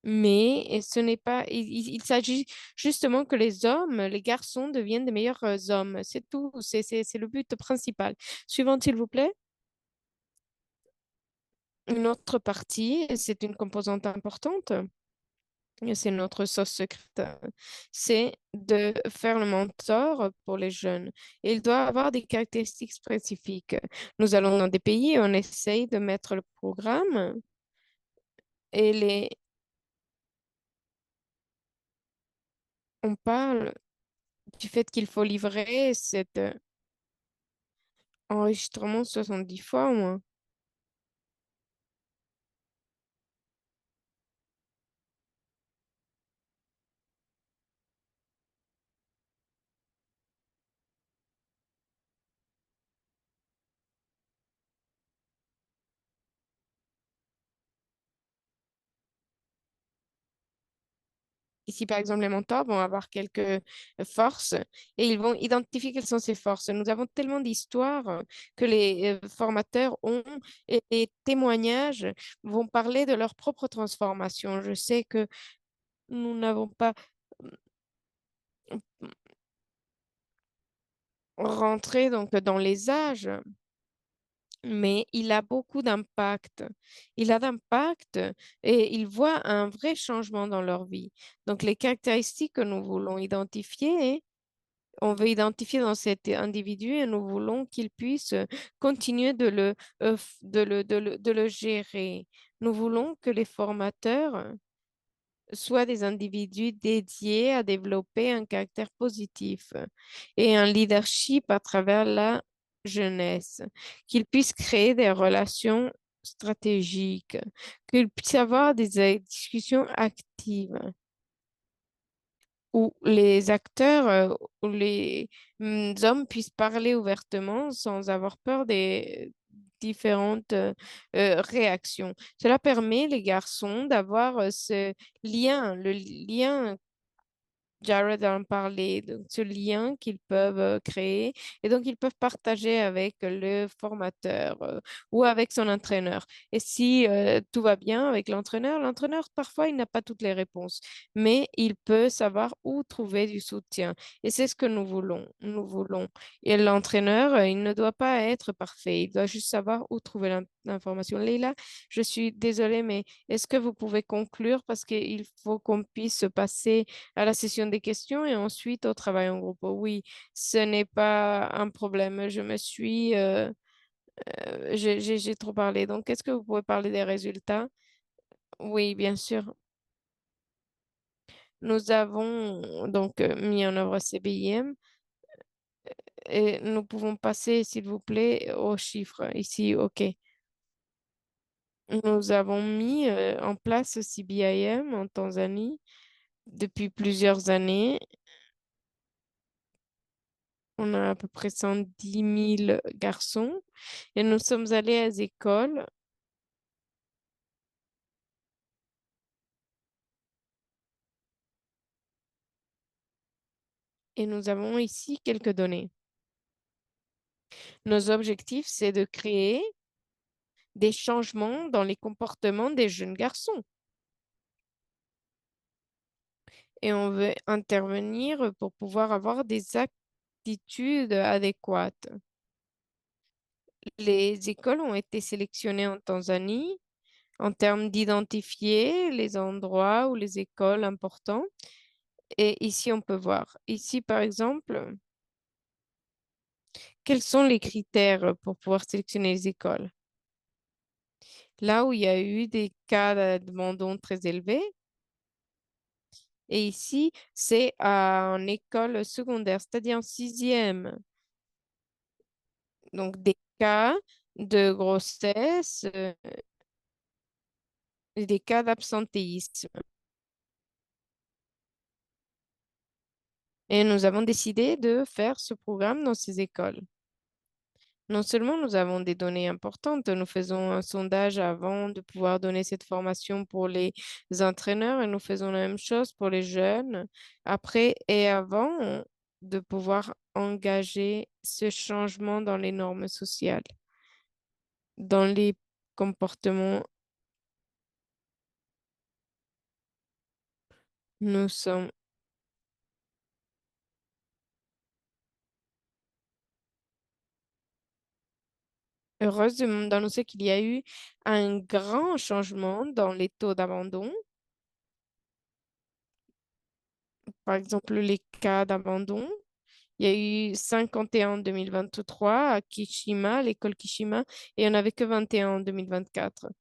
mais ce n'est pas. Il s'agit justement que les hommes, les garçons deviennent de meilleurs hommes. C'est tout. C'est le but principal. Suivant, s'il vous plaît. Une autre partie, c'est une composante importante. Et c'est notre sauce secrète, c'est de faire le mentor pour les jeunes. Et il doit avoir des caractéristiques spécifiques. Nous allons dans des pays et on essaye de mettre le programme et on parle du fait qu'il faut livrer cet enregistrement 70 fois au moins. Ici, par exemple, les mentors vont avoir quelques forces et ils vont identifier quelles sont ces forces. Nous avons tellement d'histoires que les formateurs ont et les témoignages vont parler de leur propre transformation. Je sais que nous n'avons pas rentré donc dans les âges, mais il a beaucoup d'impact. Il a d'impact et il voit un vrai changement dans leur vie. Donc, les caractéristiques que nous voulons identifier, on veut identifier dans cet individu et nous voulons qu'il puisse continuer de le gérer. Nous voulons que les formateurs soient des individus dédiés à développer un caractère positif et un leadership à travers la jeunesse, qu'ils puissent créer des relations stratégiques, qu'ils puissent avoir des discussions actives où les acteurs, où les hommes puissent parler ouvertement sans avoir peur différentes réactions. Cela permet les garçons d'avoir ce lien, le lien. Jared en parlait, donc ce lien qu'ils peuvent créer et donc ils peuvent partager avec le formateur ou avec son entraîneur. Et si tout va bien avec l'entraîneur, l'entraîneur parfois il n'a pas toutes les réponses, mais il peut savoir où trouver du soutien. Et c'est ce que nous voulons. Nous voulons. Et l'entraîneur, il ne doit pas être parfait, il doit juste savoir où trouver l'information. Leïla, je suis désolée, mais est-ce que vous pouvez conclure parce qu'il faut qu'on puisse passer à la session des questions et ensuite au travail en groupe. Oui, ce n'est pas un problème. J'ai trop parlé. Donc, est-ce que vous pouvez parler des résultats? Oui, bien sûr. Nous avons donc mis en œuvre CBIM et nous pouvons passer, s'il vous plaît, aux chiffres ici. OK. Nous avons mis en place CBIM en Tanzanie depuis plusieurs années. On a à peu près 110 000 garçons et nous sommes allés à des écoles et nous avons ici quelques données. Nos objectifs, c'est de créer des changements dans les comportements des jeunes garçons et on veut intervenir pour pouvoir avoir des attitudes adéquates. Les écoles ont été sélectionnées en Tanzanie en termes d'identifier les endroits ou les écoles importants. Et ici, on peut voir. Ici, par exemple, quels sont les critères pour pouvoir sélectionner les écoles? Là où il y a eu des cas d'abandon très élevés, et ici, c'est en école secondaire, c'est-à-dire en sixième. Donc, des cas de grossesse et des cas d'absentéisme. Et nous avons décidé de faire ce programme dans ces écoles. Non seulement nous avons des données importantes, nous faisons un sondage avant de pouvoir donner cette formation pour les entraîneurs et nous faisons la même chose pour les jeunes après et avant de pouvoir engager ce changement dans les normes sociales, dans les comportements. Nous sommes heureuses d'annoncer qu'il y a eu un grand changement dans les taux d'abandon. Par exemple, les cas d'abandon. Il y a eu 51 en 2023 à Kishima, l'école Kishima, et il n'y en avait que 21 en 2024.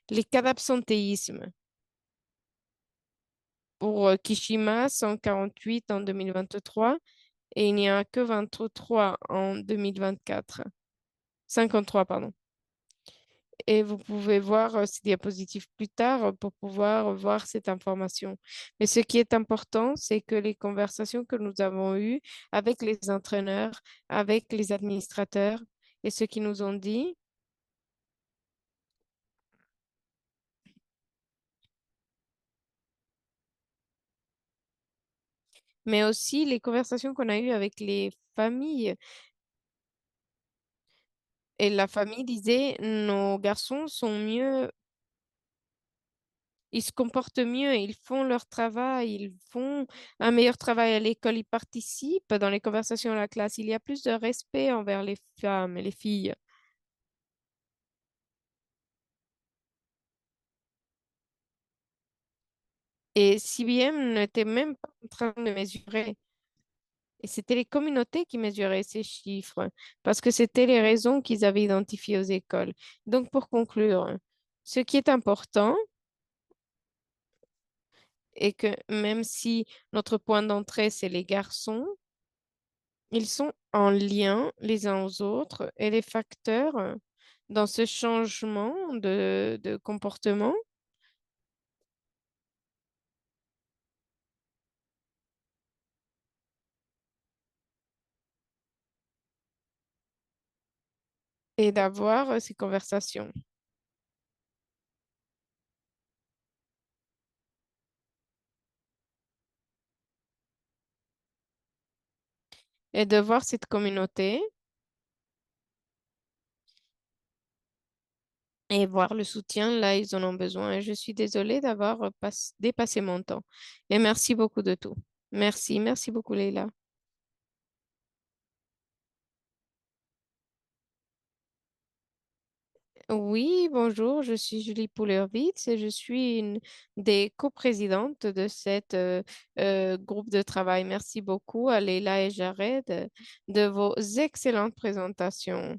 Les cas d'absentéisme pour Kishima, 148 en 2023 et il n'y en a que 23 en 2024. 53, pardon. Et vous pouvez voir ces diapositives plus tard pour pouvoir voir cette information. Mais ce qui est important, c'est que les conversations que nous avons eues avec les entraîneurs, avec les administrateurs et ceux qui nous ont dit, mais aussi les conversations qu'on a eues avec les familles. Et la famille disait, nos garçons sont mieux, ils se comportent mieux, ils font leur travail, ils font un meilleur travail à l'école, ils participent dans les conversations à la classe. Il y a plus de respect envers les femmes et les filles. Et CBM n'était même pas en train de mesurer. Et c'était les communautés qui mesuraient ces chiffres parce que c'était les raisons qu'ils avaient identifiées aux écoles. Donc, pour conclure, ce qui est important est que même si notre point d'entrée, c'est les garçons, ils sont en lien les uns aux autres et les facteurs dans ce changement de comportement. et d'avoir ces conversations et de voir cette communauté et voir le soutien là, ils en ont besoin. Et je suis désolée d'avoir dépassé mon temps. Et merci beaucoup de tout. Merci, merci beaucoup, Leila. Oui, bonjour, je suis Julie Poulervitz et je suis une des coprésidentes de cette groupe de travail. Merci beaucoup à Leila et Jared de vos excellentes présentations.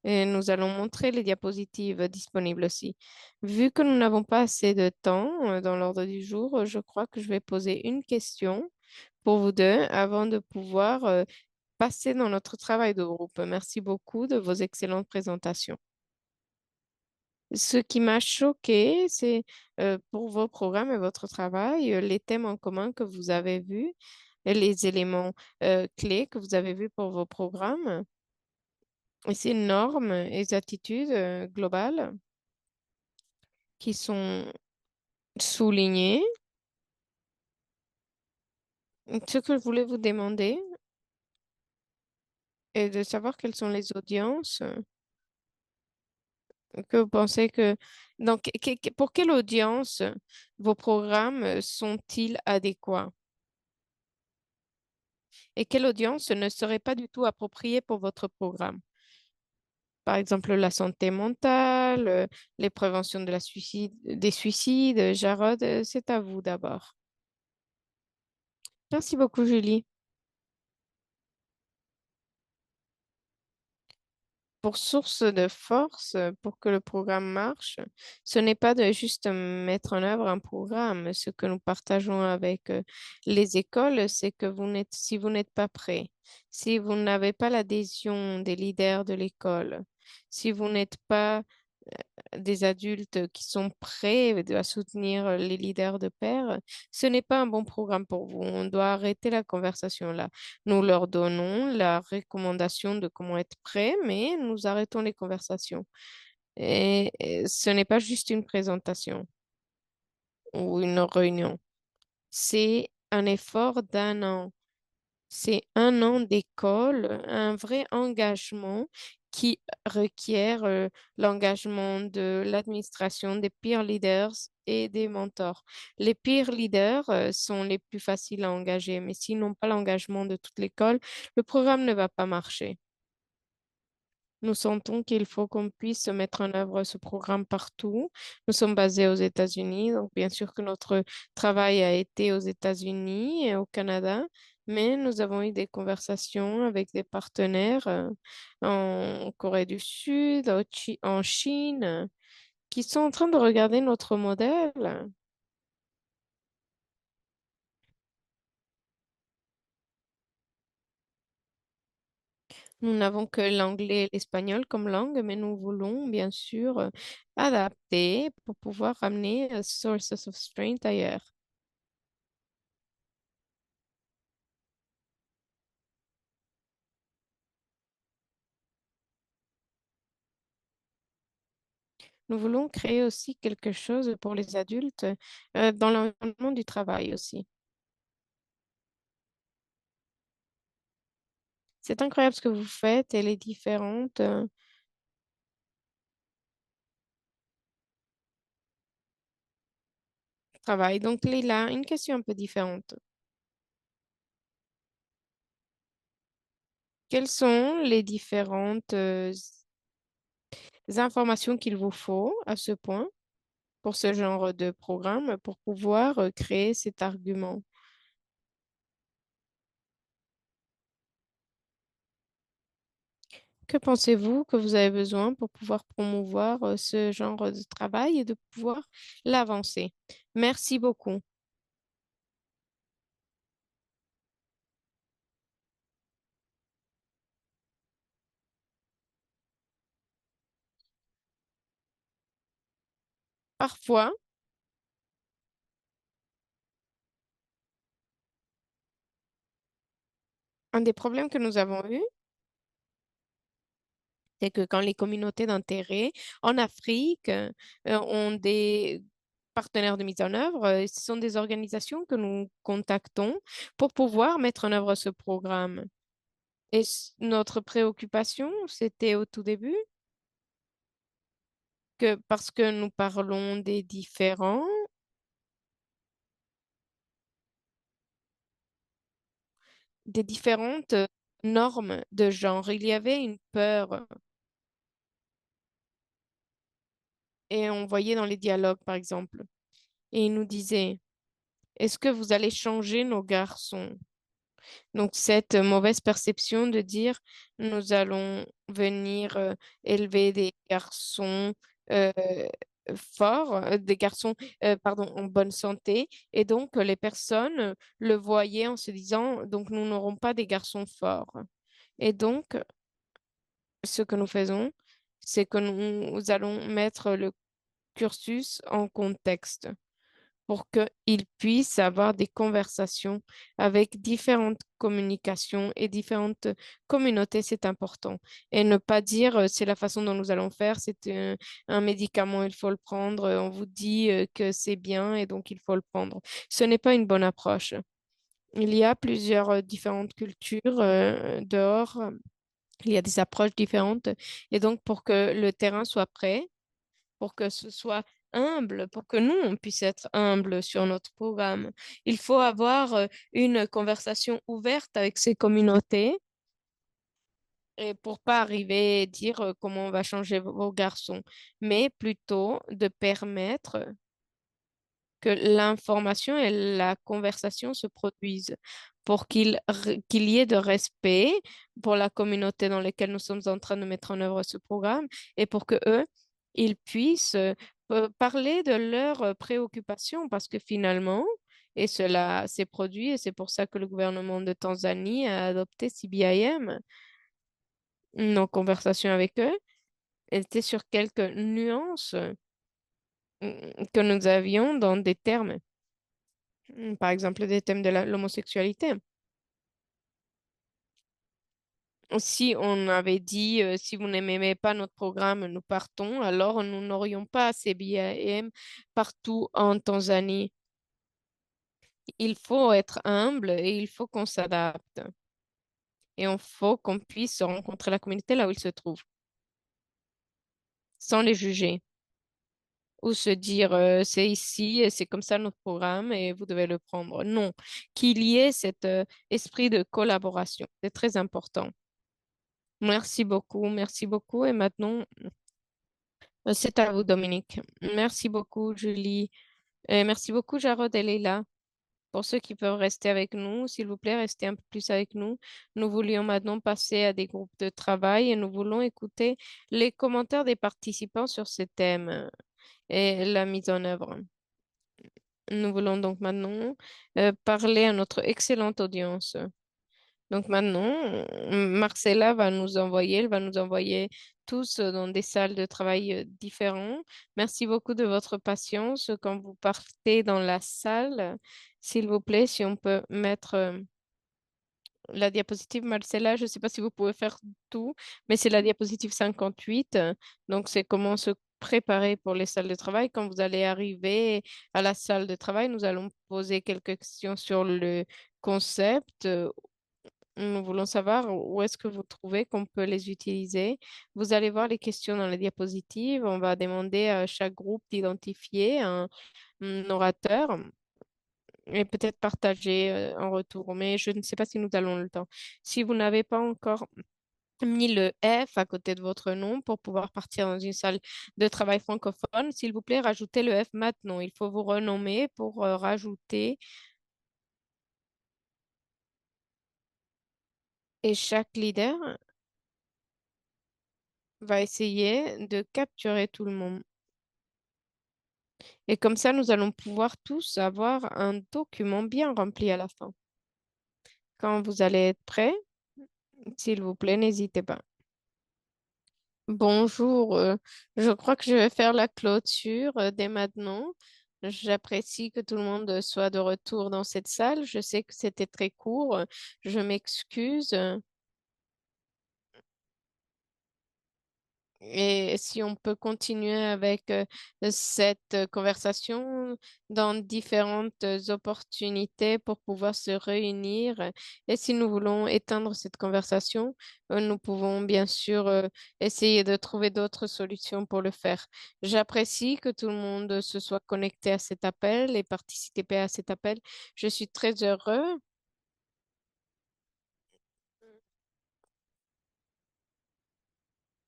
Et nous allons montrer les diapositives disponibles aussi. Vu que nous n'avons pas assez de temps dans l'ordre du jour, je crois que je vais poser une question pour vous deux avant de pouvoir passer dans notre travail de groupe. Merci beaucoup de vos excellentes présentations. Ce qui m'a choqué, c'est pour vos programmes et votre travail, les thèmes en commun que vous avez vus, et les éléments clés que vous avez vus pour vos programmes, et ces normes et attitudes globales qui sont soulignées. Ce que je voulais vous demander est de savoir quelles sont les audiences que vous pensez que... Donc, pour quelle audience vos programmes sont-ils adéquats? Et quelle audience ne serait pas du tout appropriée pour votre programme? Par exemple, la santé mentale, les préventions de des suicides. Jarod, c'est à vous d'abord. Merci beaucoup, Julie. Pour source de force, pour que le programme marche, ce n'est pas de juste mettre en œuvre un programme. Ce que nous partageons avec les écoles, c'est que si vous n'êtes pas prêt, si vous n'avez pas l'adhésion des leaders de l'école, si vous n'êtes pas des adultes qui sont prêts à soutenir les leaders de pair, ce n'est pas un bon programme pour vous. On doit arrêter la conversation là. Nous leur donnons la recommandation de comment être prêt, mais nous arrêtons les conversations. Et ce n'est pas juste une présentation ou une réunion. C'est un effort d'un an. C'est un an d'école, un vrai engagement qui requiert l'engagement de l'administration, des peer leaders et des mentors. Les peer leaders sont les plus faciles à engager, mais s'ils n'ont pas l'engagement de toute l'école, le programme ne va pas marcher. Nous sentons qu'il faut qu'on puisse mettre en œuvre ce programme partout. Nous sommes basés aux États-Unis, donc bien sûr que notre travail a été aux États-Unis et au Canada, mais nous avons eu des conversations avec des partenaires en Corée du Sud, en Chine, qui sont en train de regarder notre modèle. Nous n'avons que l'anglais et l'espagnol comme langue, mais nous voulons bien sûr adapter pour pouvoir ramener Sources of Strength ailleurs. Nous voulons créer aussi quelque chose pour les adultes dans l'environnement du travail aussi. C'est incroyable ce que vous faites et les différentes travails. Donc, Leila, une question un peu différente. Quelles sont les différentes informations qu'il vous faut à ce point pour ce genre de programme pour pouvoir créer cet argument? Que pensez-vous que vous avez besoin pour pouvoir promouvoir ce genre de travail et de pouvoir l'avancer? Merci beaucoup. Parfois, un des problèmes que nous avons eu, C'est que quand les communautés d'intérêt en Afrique ont des partenaires de mise en œuvre, ce sont des organisations que nous contactons pour pouvoir mettre en œuvre ce programme. Et notre préoccupation, c'était au tout début que parce que nous parlons des différentes normes de genre, il y avait une peur et on voyait dans les dialogues, par exemple, et ils nous disaient, est-ce que vous allez changer nos garçons? Donc, cette mauvaise perception de dire nous allons venir élever des garçons euh, forts, des garçons, pardon, en bonne santé. Et donc, les personnes le voyaient en se disant, donc, nous n'aurons pas des garçons forts. Et donc, ce que nous faisons, c'est que nous allons mettre le cursus en contexte pour qu'ils puissent avoir des conversations avec différentes communications et différentes communautés, c'est important. Et ne pas dire c'est la façon dont nous allons faire, c'est un médicament, il faut le prendre, on vous dit que c'est bien et donc il faut le prendre. Ce n'est pas une bonne approche. Il y a plusieurs différentes cultures dehors, il y a des approches différentes et donc pour que le terrain soit prêt, pour que ce soit humble, pour que nous, on puisse être humble sur notre programme. Il faut avoir une conversation ouverte avec ces communautés et pour pas arriver et dire comment on va changer vos garçons, mais plutôt de permettre que l'information et la conversation se produisent pour qu'il y ait de respect pour la communauté dans laquelle nous sommes en train de mettre en œuvre ce programme et pour que eux, ils puissent parler de leurs préoccupations parce que finalement, et cela s'est produit et c'est pour ça que le gouvernement de Tanzanie a adopté CBIM, nos conversations avec eux étaient sur quelques nuances que nous avions dans des termes. Par exemple, des thèmes de l'homosexualité. Si on avait dit, si vous n'aimez pas notre programme, nous partons, alors nous n'aurions pas assez BIM partout en Tanzanie. Il faut être humble et il faut qu'on s'adapte. Et il faut qu'on puisse rencontrer la communauté là où il se trouve, sans les juger. Ou se dire, c'est ici, et c'est comme ça notre programme et vous devez le prendre. Non, qu'il y ait cet esprit de collaboration. C'est très important. Merci beaucoup, merci beaucoup. Et maintenant, c'est à vous, Dominique. Merci beaucoup, Julie. Et merci beaucoup, Jarod et Leila. Pour ceux qui peuvent rester avec nous, s'il vous plaît, restez un peu plus avec nous. Nous voulions maintenant passer à des groupes de travail et nous voulons écouter les commentaires des participants sur ce thème et la mise en œuvre. Nous voulons donc maintenant parler à notre excellente audience. Donc maintenant, Marcella elle va nous envoyer tous dans des salles de travail différentes. Merci beaucoup de votre patience. Quand vous partez dans la salle, s'il vous plaît, si on peut mettre la diapositive, Marcella, je ne sais pas si vous pouvez faire tout, mais c'est la diapositive 58. Donc c'est comment se préparer pour les salles de travail. Quand vous allez arriver à la salle de travail, nous allons poser quelques questions sur le concept. Nous voulons savoir où est-ce que vous trouvez qu'on peut les utiliser. Vous allez voir les questions dans la diapositive. On va demander à chaque groupe d'identifier un orateur et peut-être partager en retour. Mais je ne sais pas si nous allons le temps. Si vous n'avez pas encore mis le F à côté de votre nom pour pouvoir partir dans une salle de travail francophone, s'il vous plaît, rajoutez le F maintenant. Il faut vous renommer pour rajouter et chaque leader va essayer de capturer tout le monde. Et comme ça, nous allons pouvoir tous avoir un document bien rempli à la fin. Quand vous allez être prêts, s'il vous plaît, n'hésitez pas. Bonjour, je crois que je vais faire la clôture dès maintenant. J'apprécie que tout le monde soit de retour dans cette salle. Je sais que c'était très court. Je m'excuse. Et si on peut continuer avec cette conversation dans différentes opportunités pour pouvoir se réunir. Et si nous voulons éteindre cette conversation, nous pouvons bien sûr essayer de trouver d'autres solutions pour le faire. J'apprécie que tout le monde se soit connecté à cet appel et participé à cet appel. Je suis très heureux.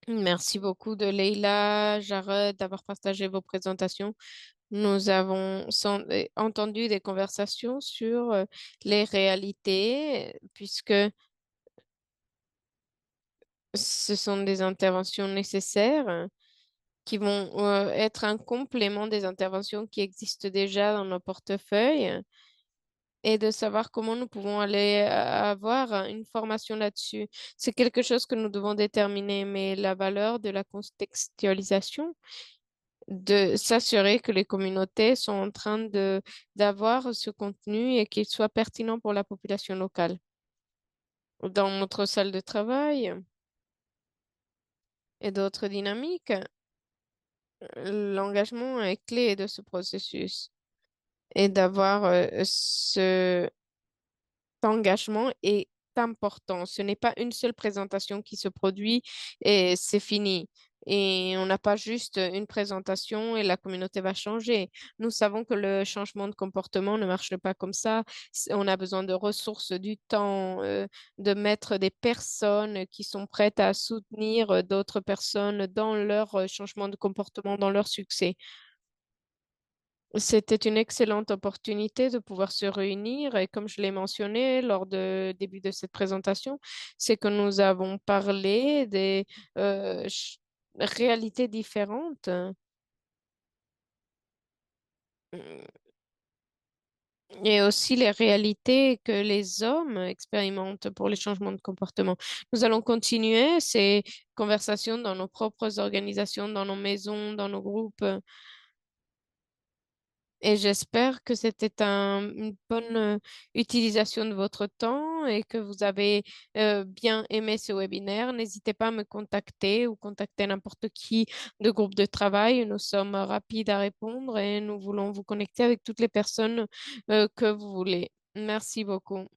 Merci beaucoup de Leïla, Jared, d'avoir partagé vos présentations. Nous avons entendu des conversations sur les réalités, puisque ce sont des interventions nécessaires qui vont être un complément des interventions qui existent déjà dans nos portefeuilles et de savoir comment nous pouvons aller avoir une formation là-dessus. C'est quelque chose que nous devons déterminer, mais la valeur de la contextualisation de s'assurer que les communautés sont en train de d'avoir ce contenu et qu'il soit pertinent pour la population locale. Dans notre salle de travail et d'autres dynamiques, l'engagement est clé de ce processus et d'avoir ce engagement est important. Ce n'est pas une seule présentation qui se produit et c'est fini. Et on n'a pas juste une présentation et la communauté va changer. Nous savons que le changement de comportement ne marche pas comme ça. On a besoin de ressources, du temps, de mettre des personnes qui sont prêtes à soutenir d'autres personnes dans leur changement de comportement, dans leur succès. C'était une excellente opportunité de pouvoir se réunir et comme je l'ai mentionné lors de début de cette présentation, c'est que nous avons parlé des réalités différentes et aussi les réalités que les hommes expérimentent pour les changements de comportement. Nous allons continuer ces conversations dans nos propres organisations, dans nos maisons, dans nos groupes. Et j'espère que c'était une bonne utilisation de votre temps et que vous avez bien aimé ce webinaire. N'hésitez pas à me contacter ou contacter n'importe qui de groupe de travail. Nous sommes rapides à répondre et nous voulons vous connecter avec toutes les personnes que vous voulez. Merci beaucoup.